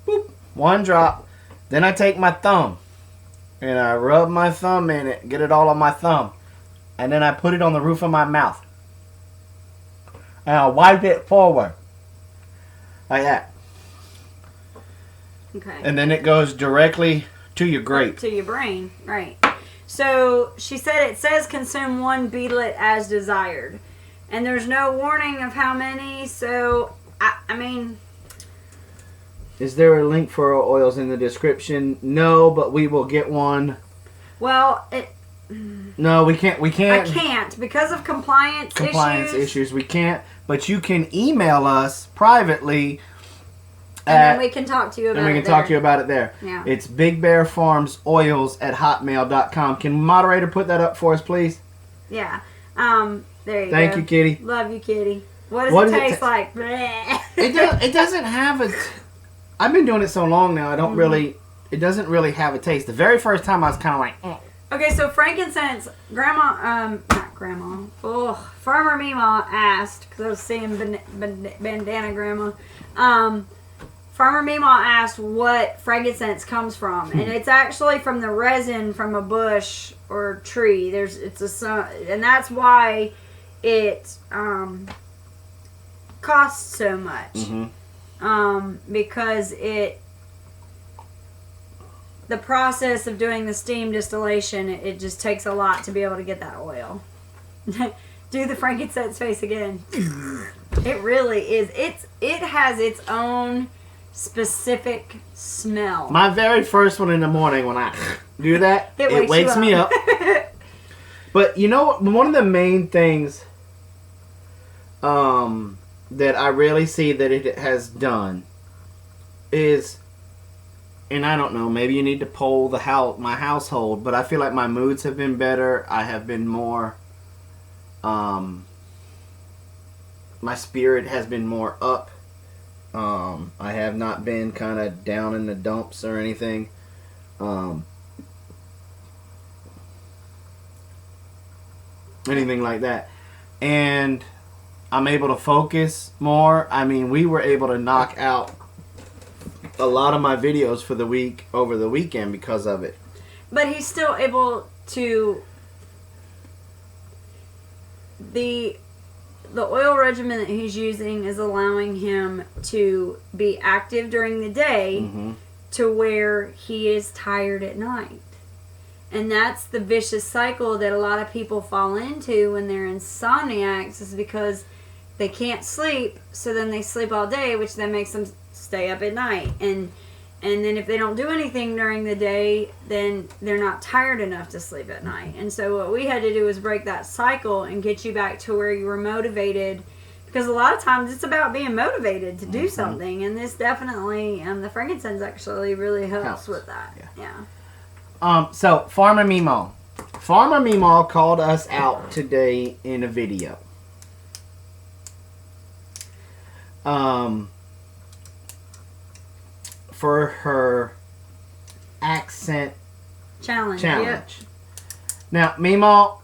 Boop, 1 drop. Then I take my thumb and I rub my thumb in it, get it all on my thumb, and then I put it on the roof of my mouth and I wipe it forward like that. Okay. And then it goes directly to your grape. To your brain, right. So she said it says consume 1 beetlet as desired. And there's no warning of how many, so, I mean... Is there a link for our oils in the description? No, but we will get one. Well, No, we can't. I can't, because of compliance issues. We can't, but you can email us privately. And then we can talk to you about it. And we can talk to you about it there. Yeah. It's bigbearfarmsoils@hotmail.com. Can moderator put that up for us, please? Yeah. There you go. Thank you, Kitty. Love you, Kitty. What does it taste like? It doesn't have a... I've been doing it so long now, I don't really... It doesn't really have a taste. The very first time I was kind of like... Okay, so frankincense, not Grandma. Oh, Farmer Meemaw asked, because I was seeing Bandana Grandma. Farmer Meemaw asked what frankincense comes from, and it's actually from the resin from a bush or tree. And that's why it costs so much. Because the process of doing the steam distillation, it just takes a lot to be able to get that oil. Do the frankincense face again. It really is. It has its own specific smell. My very first one in the morning when I do that, it wakes me up. But you know what? One of the main things that I really see that it has done is, and I don't know, maybe you need to poll my household, but I feel like my moods have been better. I have been more, my spirit has been more up. I have not been kind of down in the dumps or anything. Anything like that. And I'm able to focus more. I mean, we were able to knock out a lot of my videos for the week over the weekend because of it. But he's still able to... The oil regimen that he's using is allowing him to be active during the day to where he is tired at night. And that's the vicious cycle that a lot of people fall into when they're insomniacs, is because they can't sleep, so then they sleep all day, which then makes them stay up at night. And then if they don't do anything during the day, then they're not tired enough to sleep at night. And so what we had to do was break that cycle and get you back to where you were motivated. Because a lot of times it's about being motivated to do something. And this definitely, the frankincense actually really helps with that. Yeah. So, Farmer Meemaw. Farmer Meemaw called us out today in a video. For her accent challenge. Yep. Now, Meemaw,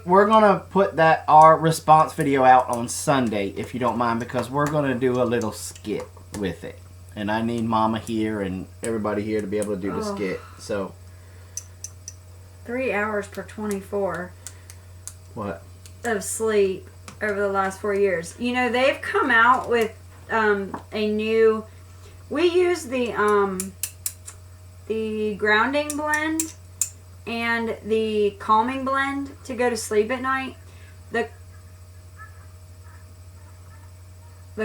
we're gonna put our response video out on Sunday, if you don't mind, because we're gonna do a little skit with it, and I need Mama here and everybody here to be able to do the skit. So 3 hours per 24. What? Of sleep over the last 4 years. You know, they've come out with a new... We use the grounding blend and the calming blend to go to sleep at night. The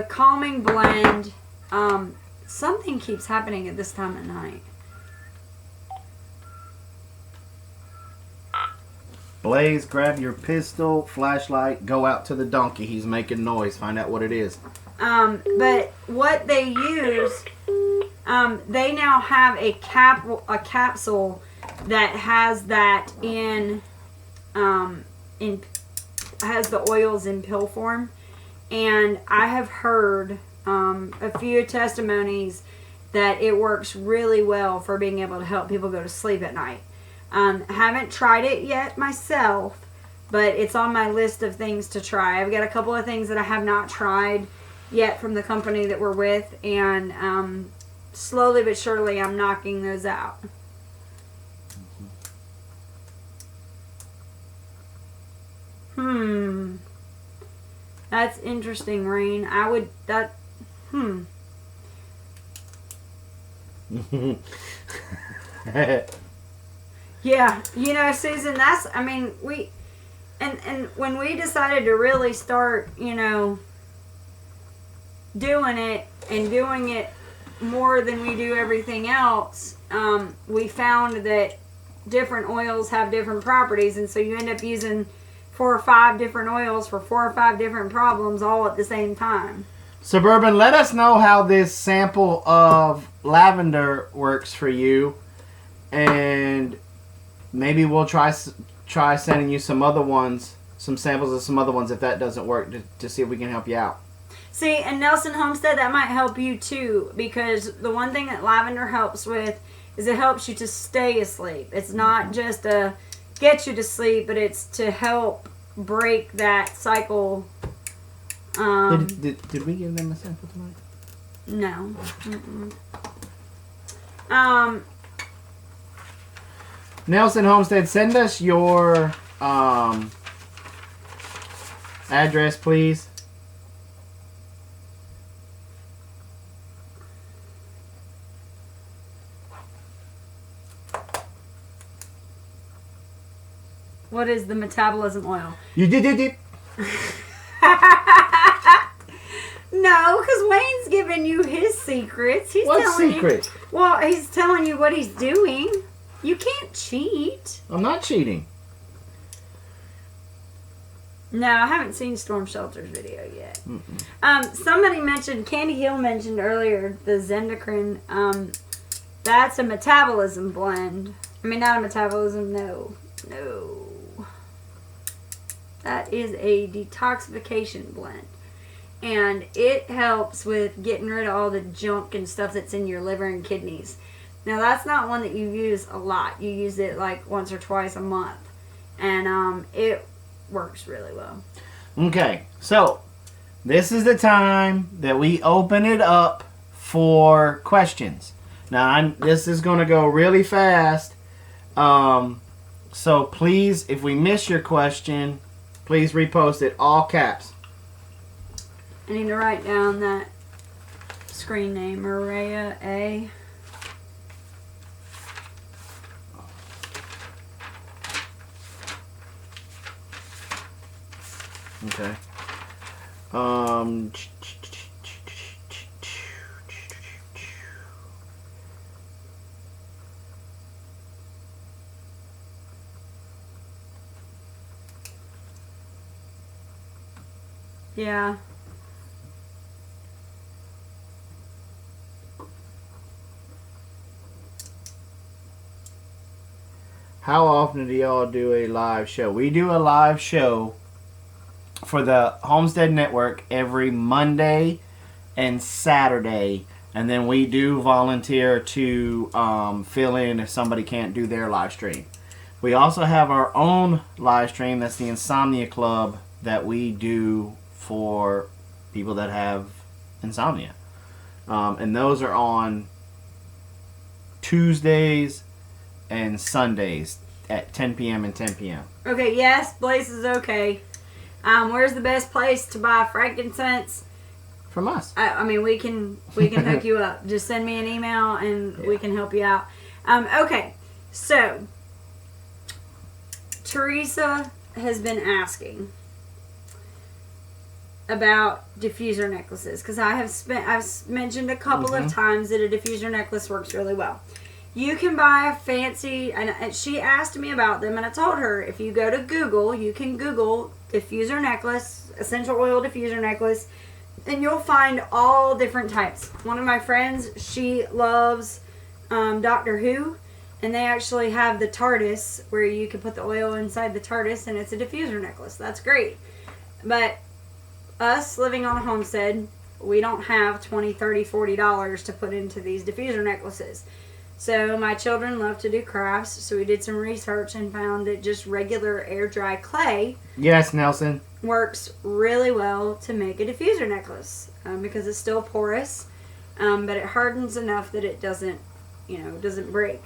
calming blend, something keeps happening at this time at night. Blaze, grab your pistol, flashlight, go out to the donkey. He's making noise. Find out what it is. But what they use, they now have a capsule that has that in in has the oils in pill form, and I have heard a few testimonies that it works really well for being able to help people go to sleep at night. Haven't tried it yet myself, but it's on my list of things to try. I've got a couple of things that I have not tried yet from the company that we're with, and slowly but surely I'm knocking those out. That's interesting, Rain. Yeah, Susan, and when we decided to really start, doing it and doing it more than we do everything else, we found that different oils have different properties, and so you end up using 4 or 5 different oils for 4 or 5 different problems all at the same time. Suburban, let us know how this sample of lavender works for you, and maybe we'll try sending you some samples of some other ones if that doesn't work, to see if we can help you out. See, and Nelson Homestead, that might help you too, because the one thing that lavender helps with is it helps you to stay asleep. It's not just to get you to sleep, but it's to help break that cycle. Did we give them a sample tonight? No. Nelson Homestead, send us your address, please. What is the metabolism oil? You did. No, because Wayne's giving you his secrets. What secret? Well, he's telling you what he's doing. You can't cheat. I'm not cheating. No, I haven't seen Storm Shelter's video yet. Somebody mentioned, Candy Hill mentioned earlier, the Zendocrine. That's a metabolism blend. I mean, not a metabolism, no. That is a detoxification blend. And it helps with getting rid of all the junk and stuff that's in your liver and kidneys. Now, that's not one that you use a lot. You use it like once or twice a month. And it works really well. Okay, so this is the time that we open it up for questions. Now, this is going to go really fast. So please, if we miss your question, please repost it, all caps. I need to write down that screen name, Maria A. Okay. Yeah. How often do y'all do a live show? We do a live show for the Homestead Network every Monday and Saturday, and then we do volunteer to fill in if somebody can't do their live stream. We also have our own live stream, that's the Insomnia Club, that we do for people that have insomnia. And those are on Tuesdays and Sundays at 10 p.m. and 10 p.m. Okay, yes, Blaze is okay. Where's the best place to buy frankincense? From us. I mean, we can hook you up. Just send me an email and we can help you out. Okay, so Teresa has been asking about diffuser necklaces, because I've mentioned a couple of times that a diffuser necklace works really well. You can buy a fancy, and she asked me about them, and I told her, if you go to Google, you can Google diffuser necklace, essential oil diffuser necklace, and you'll find all different types. One of my friends, she loves Doctor Who, And they actually have the TARDIS where you can put the oil inside the TARDIS and it's a diffuser necklace. That's great. But us living on a homestead, we don't have $20, $30, $40 to put into these diffuser necklaces. So my children love to do crafts, so we did some research and found that just regular air dry clay, Yes, Nelson. works really well to make a diffuser necklace because it's still porous, but it hardens enough that it doesn't break.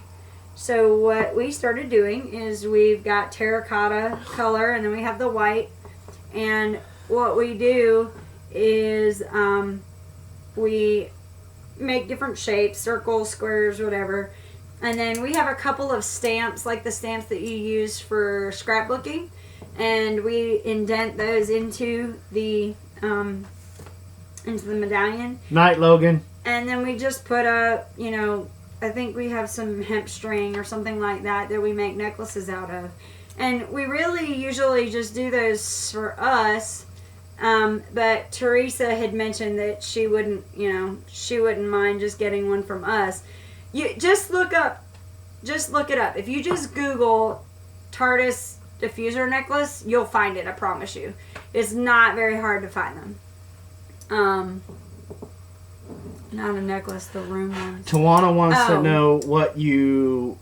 So what we started doing is we've got terracotta color and then we have the white, and what we do is we make different shapes, circles, squares, whatever, and then we have a couple of stamps, like the stamps that you use for scrapbooking, and we indent those into the medallion. Night, Logan. And then we just put a, I think we have some hemp string or something like that we make necklaces out of. And we really usually just do those for us. But Teresa had mentioned that she wouldn't mind just getting one from us. You just look it up. If you just Google TARDIS diffuser necklace, you'll find it, I promise you. It's not very hard to find them. Not a necklace, the room ones. Tawana wants to know what you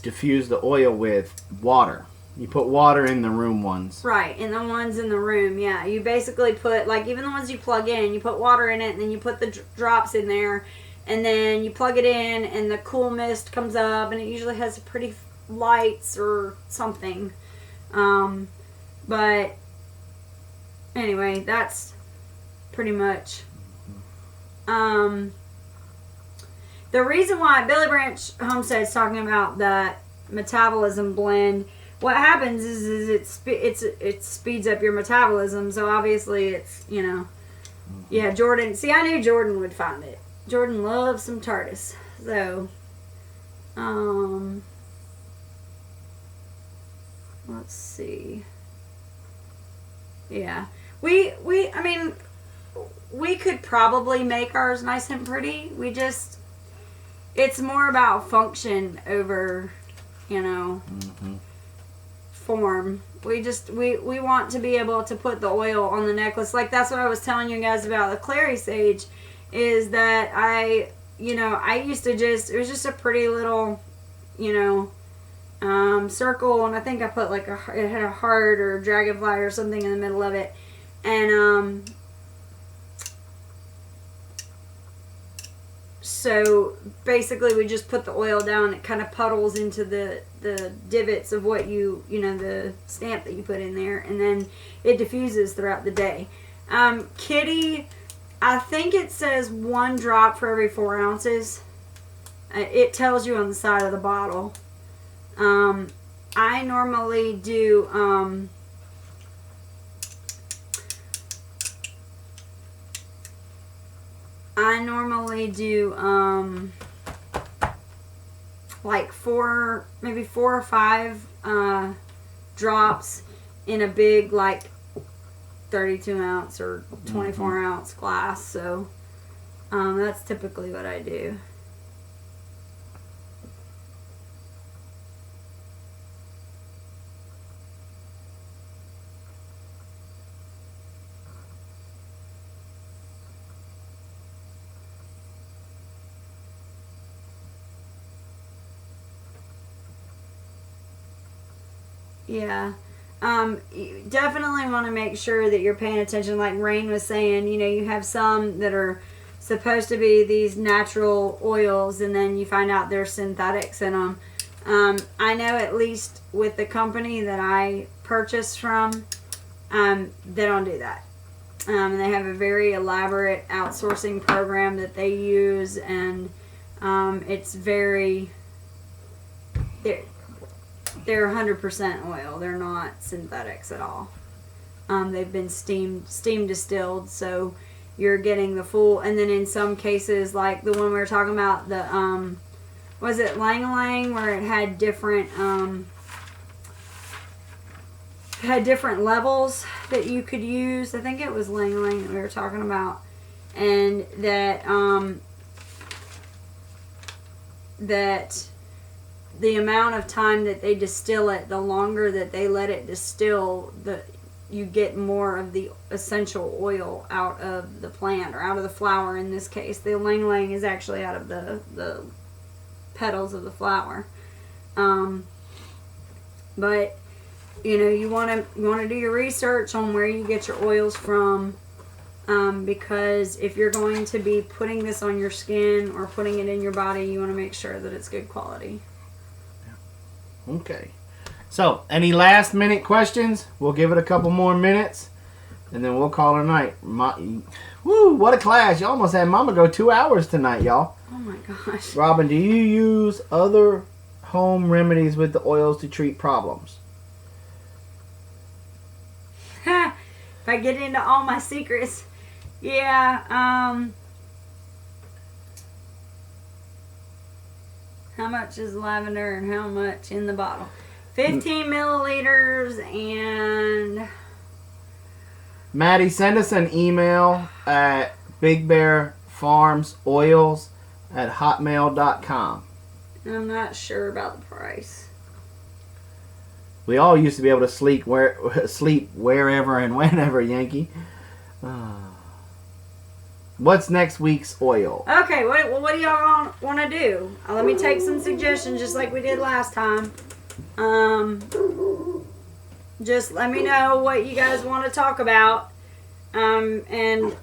diffuse the oil with. Water. You put water in the room ones. Right, in the ones in the room, yeah. You basically put, like, even the ones you plug in, you put water in it, and then you put the drops in there, and then you plug it in, and the cool mist comes up, and it usually has pretty lights or something. But anyway, that's pretty much. The reason why Billy Branch Homestead's talking about that metabolism blend, what happens is it speeds up your metabolism. So obviously it's, yeah, Jordan. See, I knew Jordan would find it. Jordan loves some TARDIS. So, let's see. Yeah, we could probably make ours nice and pretty. It's more about function over, form. We want to be able to put the oil on the necklace. Like, that's what I was telling you guys about the clary sage, is that I used to it was just a pretty little, circle, and I think I put it had a heart or a dragonfly or something in the middle of it, and so basically we just put the oil down. It kind of puddles into the divots of what the stamp that you put in there, and then it diffuses throughout the day. Kitty, I think it says 1 drop for every 4 ounces. It tells you on the side of the bottle. I normally do like 4 or 5 drops in a big, like, 32 ounce or 24 ounce glass. So that's typically what I do. Yeah. You definitely want to make sure that you're paying attention. Like Rain was saying, you have some that are supposed to be these natural oils, and then you find out there's synthetics in them. I know, at least with the company that I purchased from, they don't do that. They have a very elaborate outsourcing program that they use, and it's very... They're 100% oil. They're not synthetics at all. They've been steam distilled, so you're getting the full. And then in some cases, like the one we were talking about, the was it Lang Lang, where it had different levels that you could use. I think it was Lang Lang that we were talking about, and that the amount of time that they distill it, the longer that they let it distill, you get more of the essential oil out of the plant, or out of the flower in this case. The ylang ylang is actually out of the petals of the flower. But you want to do your research on where you get your oils from, because if you're going to be putting this on your skin or putting it in your body, you want to make sure that it's good quality. Okay. So, any last minute questions? We'll give it a couple more minutes, and then we'll call it a night. Woo, what a class. You almost had Mama go 2 hours tonight, y'all. Oh my gosh. Robin, do you use other home remedies with the oils to treat problems? If I get into all my secrets, yeah. How much is lavender and how much in the bottle? 15 milliliters. And Maddie, send us an email at bigbearfarmsoils@hotmail.com. I'm not sure about the price. We all used to be able to sleep wherever and whenever, Yankee. What's next week's oil? Okay, what do y'all want to do? Let me take some suggestions just like we did last time. Just let me know what you guys want to talk about. And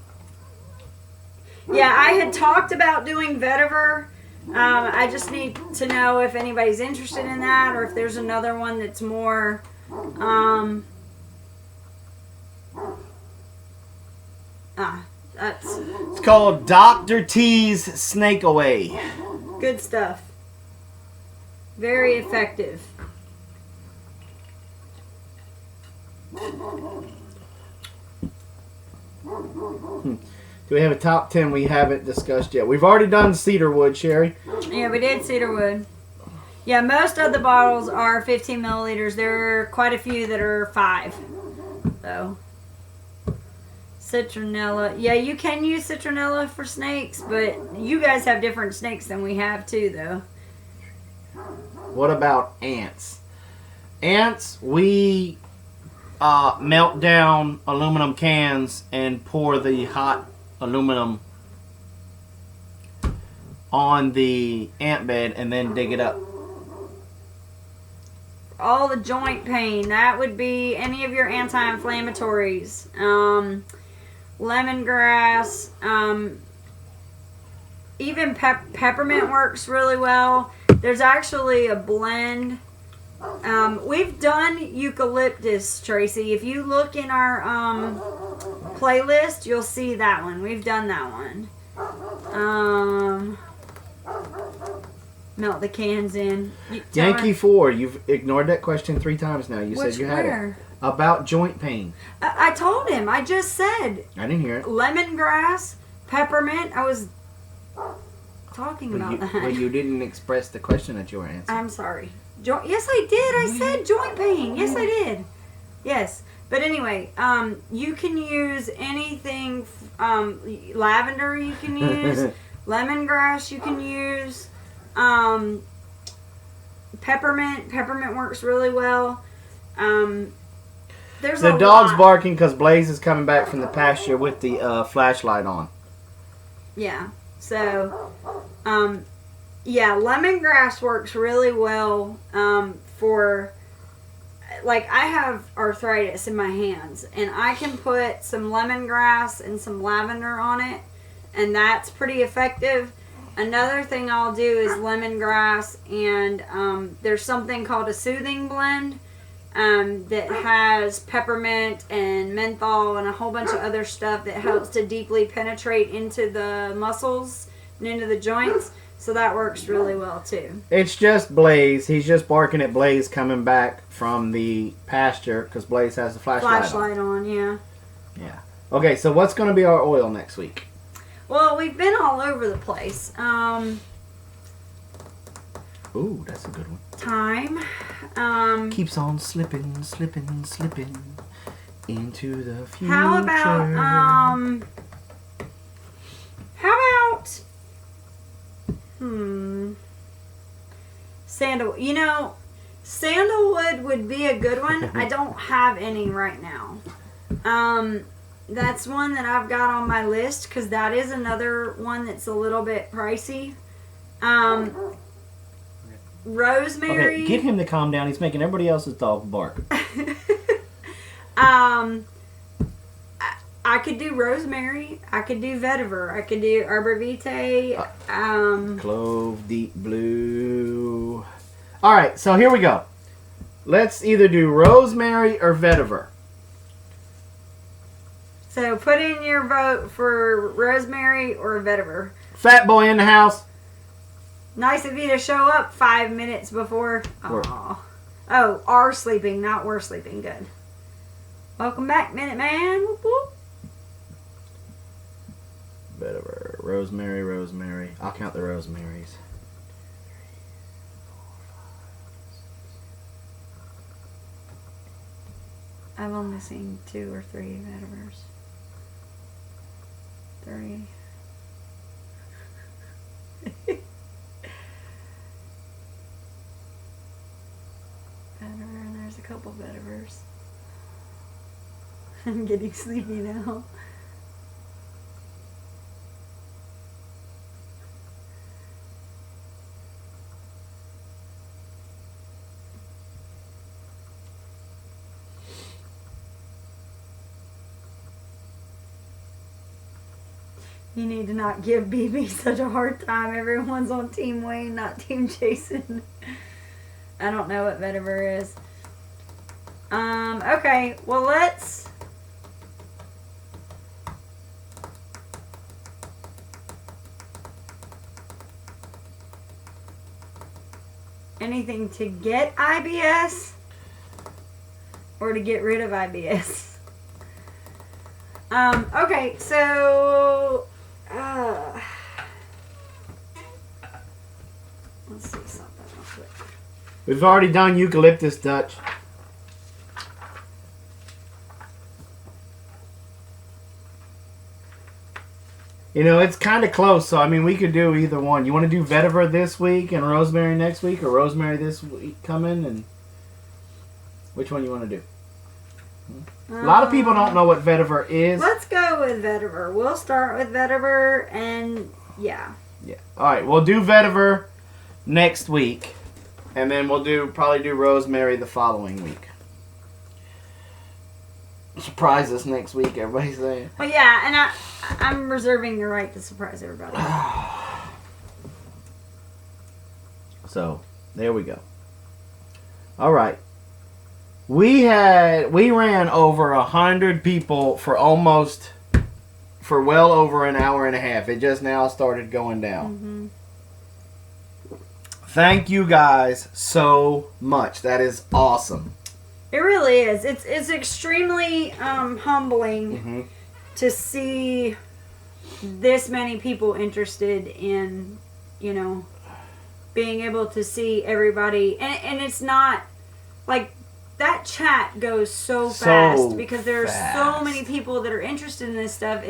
yeah, I had talked about doing vetiver. I just need to know if anybody's interested in that, or if there's another one that's more It's called Dr. T's Snake Away. good stuff. Very effective. Do we have a top 10 we haven't discussed yet? We've already done cedarwood, Sherry. Yeah, we did cedarwood. Yeah, most of the bottles are 15 milliliters. There are quite a few that are 5, though. Citronella. Yeah, you can use citronella for snakes, but you guys have different snakes than we have, too, though. What about ants? Ants, we melt down aluminum cans and pour the hot aluminum on the ant bed and then dig it up. All the joint pain, that would be any of your anti-inflammatories. Lemongrass, even peppermint works really well. There's actually a blend. We've done eucalyptus, Tracy. If you look in our playlist, you'll see that one. We've done that one. Melt the cans in. Yankee 4, you've ignored that question 3 times now. You said you had it. About joint pain. I told him. I just said. I didn't hear it. Lemongrass, peppermint. I was talking about that. But you didn't express the question that you were answering. I'm sorry. Yes, I did. I said joint pain. Yes, I did. Yes. But anyway, you can use anything. Lavender you can use. Lemongrass you can use. Peppermint. Peppermint works really well. There's the dog's barking because Blaze is coming back from the pasture with the flashlight on. Yeah. So, yeah, lemongrass works really well for, like, I have arthritis in my hands, and I can put some lemongrass and some lavender on it, and that's pretty effective. Another thing I'll do is lemongrass, and there's something called a soothing blend that has peppermint and menthol and a whole bunch of other stuff that helps to deeply penetrate into the muscles and into the joints. So that works really well too. It's just Blaze. He's just barking at Blaze coming back from the pasture because Blaze has the flashlight on. Yeah. Yeah. Okay, so what's going to be our oil next week? Well, we've been all over the place. Ooh, that's a good one. Thyme. Keeps on slipping, slipping, slipping into the future. How about Sandal. You know, sandalwood would be a good one. I don't have any right now. That's one that I've got on my list because that is another one that's a little bit pricey. Rosemary. Okay, get him to calm down. He's making everybody else's dog bark. I could do rosemary. I could do vetiver. I could do arborvitae. Clove, deep blue. All right, so here we go. Let's either do rosemary or vetiver. So put in your vote for rosemary or vetiver. Fat boy in the house. Nice of you to show up 5 minutes before. Aw. Oh, are sleeping, not we're sleeping. Good. Welcome back, Minute Man. Whoop, whoop. Vetiver, rosemary, rosemary. I'll count the rosemaries. I've only seen 2 or 3 vetivers. 3. Vetiver, and there's a couple vetivers. I'm getting sleepy now. You need to not give BB such a hard time. Everyone's on Team Wayne, not Team Jason. I don't know what vetiver is. Okay, well let's... Anything to get IBS or to get rid of IBS? Okay, so... let's see something real quick. We've already done eucalyptus, Dutch. You know, it's kind of close, so I mean, we could do either one. You want to do vetiver this week and rosemary next week, or rosemary this week coming, and which one you want to do? A lot of people don't know what vetiver is. Let's go with vetiver. We'll start with vetiver, and yeah. Yeah. All right, we'll do vetiver next week, and then we'll probably do rosemary the following week. Surprise us next week, everybody's saying. Well, yeah, and I'm reserving the right to surprise everybody. So, there we go. All right. We ran over 100 people for well over an hour and a half. It just now started going down. Mm-hmm. Thank you guys so much. That is awesome. It really is. It's extremely humbling to see this many people interested in, you know, being able to see everybody. And it's not like that chat goes so fast because there are so many people that are interested in this stuff.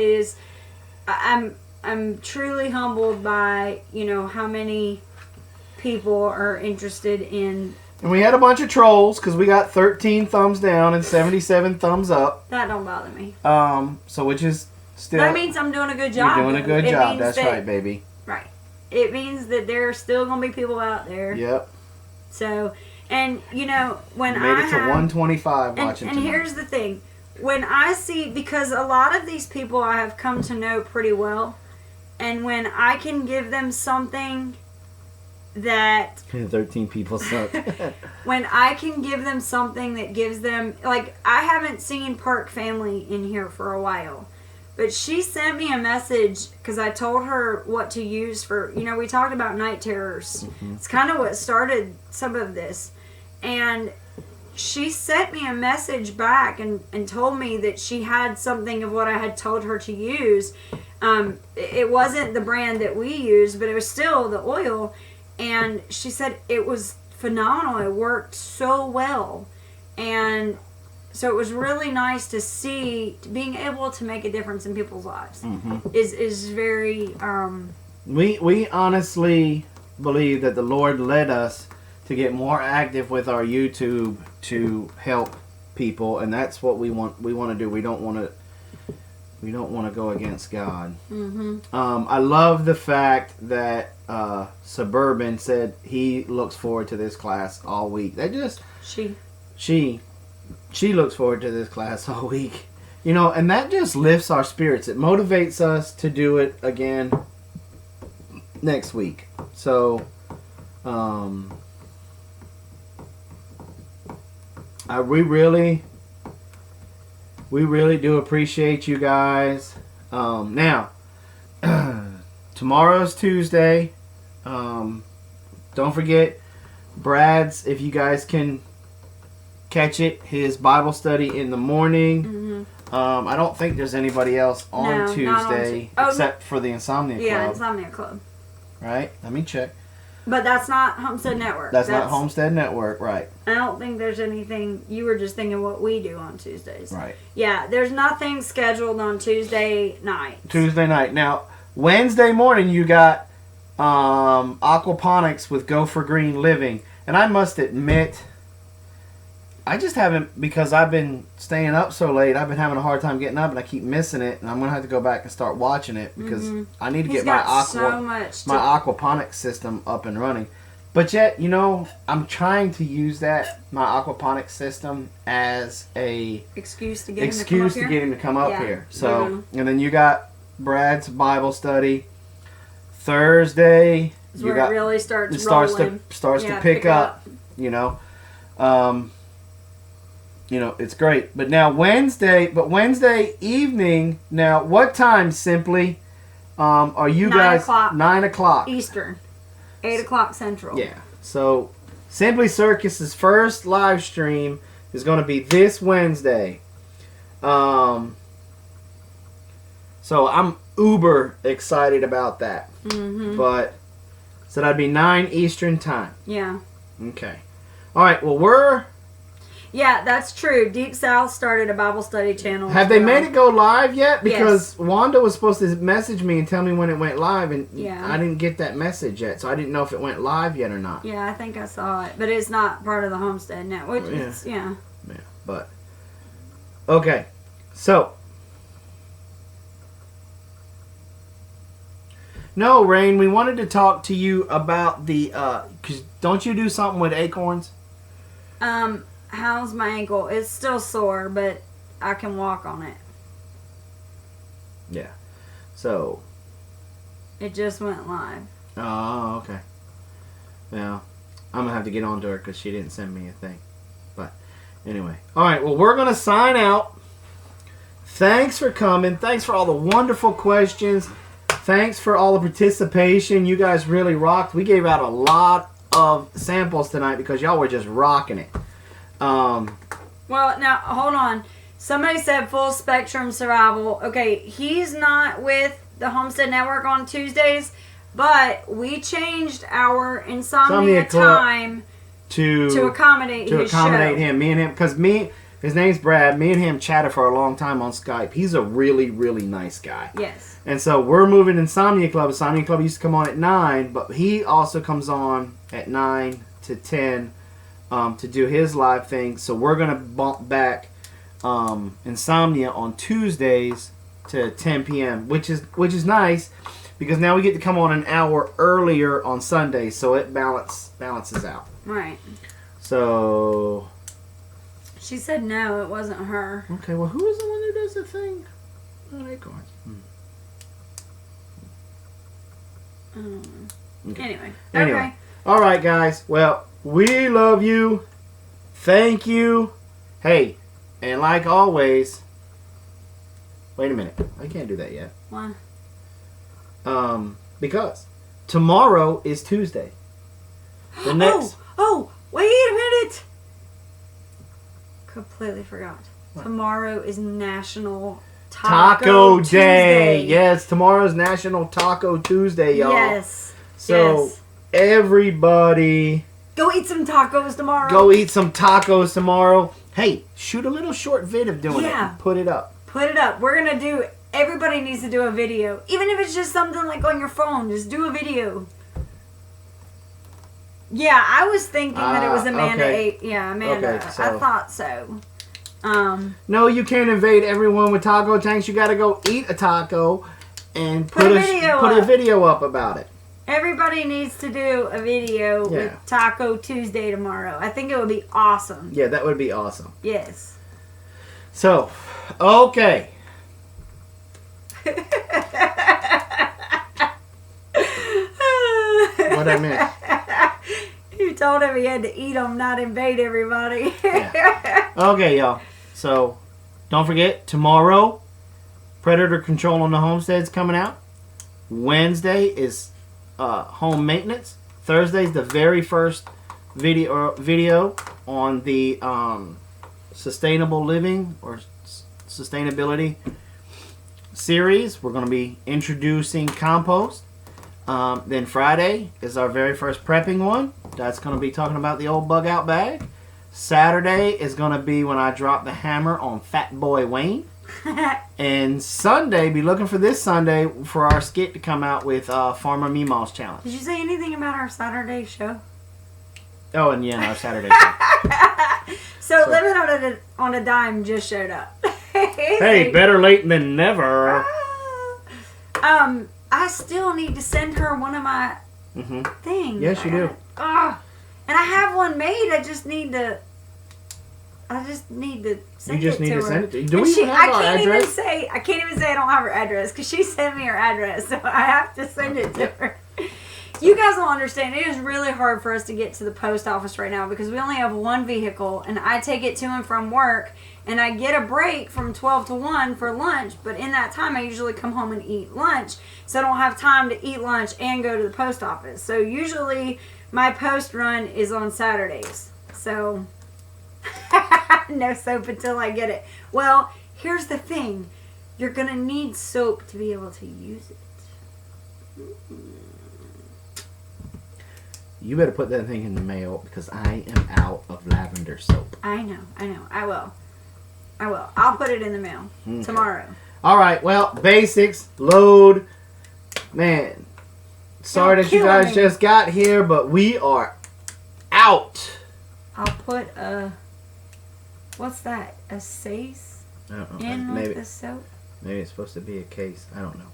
I'm truly humbled by, you know, how many people are interested in. And we had a bunch of trolls because we got 13 thumbs down and 77 thumbs up. That don't bother me. So which is still... That means I'm doing a good job. You're doing a good job. That's right, baby. Right. It means that there are still going to be people out there. Yep. So, and you know, when you made it to 125 watching and here's the thing. When I see, because a lot of these people I have come to know pretty well, and when I can give them something that 13 people suck. When I can give them something that gives them, like, I haven't seen Park Family in here for a while, but she sent me a message because I told her what to use for, you know, we talked about night terrors. It's kind of what started some of this, and she sent me a message back and told me that she had something of what I had told her to use. It wasn't the brand that we used, but it was still the oil. And she said it was phenomenal. It worked so well. And so it was really nice to see being able to make a difference in people's lives is very... We honestly believe that the Lord led us to get more active with our YouTube to help people, and that's what we want. We want to do. We don't want to go against God. Mm-hmm. I love the fact that Suburban said he looks forward to this class all week. She looks forward to this class all week. You know, and that just lifts our spirits. It motivates us to do it again next week. So, we really do appreciate you guys. Now, tomorrow's Tuesday. Don't forget Brad's, if you guys can catch it, his Bible study in the morning. Mm-hmm. I don't think there's anybody else on Tuesday except for the Insomnia Club. Yeah, Insomnia Club. Right? Let me check. But that's not Homestead Network. That's not Homestead Network, right. I don't think there's anything. You were just thinking what we do on Tuesdays. Right. Yeah, there's nothing scheduled on Tuesday night. Tuesday night. Now, Wednesday morning you got aquaponics with Go for Green Living. And I must admit, I just haven't, because I've been staying up so late, I've been having a hard time getting up and I keep missing it, and I'm going to have to go back and start watching it because I need to get my aquaponics system up and running. But yet, you know, I'm trying to use my aquaponics system as a excuse to get him to come up here. So, and then you got Brad's Bible study. Thursday, is where it really starts to pick up, you know. You know, it's great. But now Wednesday evening, now what time, Simply, are you guys? 9 o'clock. Eastern. 8 o'clock Central. Yeah. So, Simply Circus's first live stream is going to be this Wednesday. So, I'm uber excited about that. Mm-hmm. But, so that'd be 9 Eastern time. Yeah. Okay. All right, well, yeah, that's true. Deep South started a Bible study channel. Have they made it go live yet? Because Wanda was supposed to message me and tell me when it went live, and I didn't get that message yet, so I didn't know if it went live yet or not. Yeah, I think I saw it, but it's not part of the Homestead Network. Yeah, but okay, so no, Rain, we wanted to talk to you about the because don't you do something with acorns? How's my ankle? It's still sore, but I can walk on it. Yeah. So. It just went live. Oh, okay. Well, I'm going to have to get on to her because she didn't send me a thing. But, anyway. Alright, well, we're going to sign out. Thanks for coming. Thanks for all the wonderful questions. Thanks for all the participation. You guys really rocked. We gave out a lot of samples tonight because y'all were just rocking it. Well, now, hold on. Somebody said Full Spectrum Survival. Okay, he's not with the Homestead Network on Tuesdays, but we changed our insomnia time to accommodate him. Me and him, because his name's Brad. Me and him chatted for a long time on Skype. He's a really, really nice guy. Yes. And so we're moving Insomnia Club. Insomnia Club used to come on at 9, but he also comes on at 9 to 10 to do his live thing. So we're going to bump back Insomnia on Tuesdays to 10 p.m., which is nice because now we get to come on an hour earlier on Sundays, so it balances out. Right. So she said no, it wasn't her. Okay, well, who is the one who does the thing on Acorns? Okay. Anyway. Okay. All right, guys. Well, we love you. Thank you. Hey, and like always, wait a minute. I can't do that yet. Why? Because tomorrow is Tuesday. The next. Oh, wait a minute. Completely forgot. What? Tomorrow is National Taco Day. Yes, tomorrow's National Taco Tuesday, y'all. Yes. So everybody, go eat some tacos tomorrow. Hey, shoot a little short vid of doing it. And put it up. We're gonna do. Everybody needs to do a video, even if it's just something like on your phone. Just do a video. Yeah, I was thinking that it was Amanda. Okay. Yeah, Amanda. Okay, so- I thought so. No, you can't invade everyone with taco tanks. You got to go eat a taco and put a video up about it. Everybody needs to do a video with Taco Tuesday tomorrow. I think it would be awesome. Yeah, that would be awesome. Yes. So, okay. What I meant. You told him he had to eat them, not invade everybody. Yeah. Okay, y'all. So, don't forget, tomorrow, Predator Control on the Homestead's coming out. Wednesday is home maintenance. Thursday's the very first video on the sustainable living or sustainability series. We're going to be introducing compost. Then Friday is our very first prepping one. That's going to be talking about the old bug out bag. Saturday is going to be when I drop the hammer on Fat Boy Wayne. And Sunday, be looking for this Sunday for our skit to come out with Farmer Meemaw's Challenge. Did you say anything about our Saturday show? Oh, and yeah, our Saturday show. So Living on a Dime just showed up. Hey, better late than never. I still need to send her one of my things. Yes, you do. And I have one made. I just need to send it to her. You just need to send it to her. Do we even have our address? I can't even say I don't have her address because she sent me her address, so I have to send it to her. You guys will understand. It is really hard for us to get to the post office right now because we only have one vehicle, and I take it to and from work, and I get a break from 12 to 1 for lunch, but in that time I usually come home and eat lunch, so I don't have time to eat lunch and go to the post office. So usually my post run is on Saturdays. So no soap until I get it. Well, here's the thing. You're going to need soap to be able to use it. You better put that thing in the mail because I am out of lavender soap. I know. I will. I'll put it in the mail tomorrow. All right. Well, basics. Load. Man. Sorry that you guys just got here, but we are out. I'll put a... What's that? A sace? I don't know. In with the soap? Maybe it's supposed to be a case. I don't know.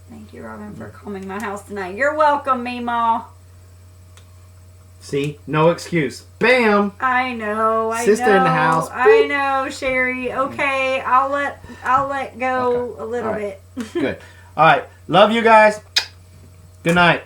Thank you, Robin, for calming my house tonight. You're welcome, Meemaw. See? No excuse. Bam! I know. Sister in the house. I know, Sherry. Okay, I'll let go a little bit. Good. All right. Love you guys. Good night.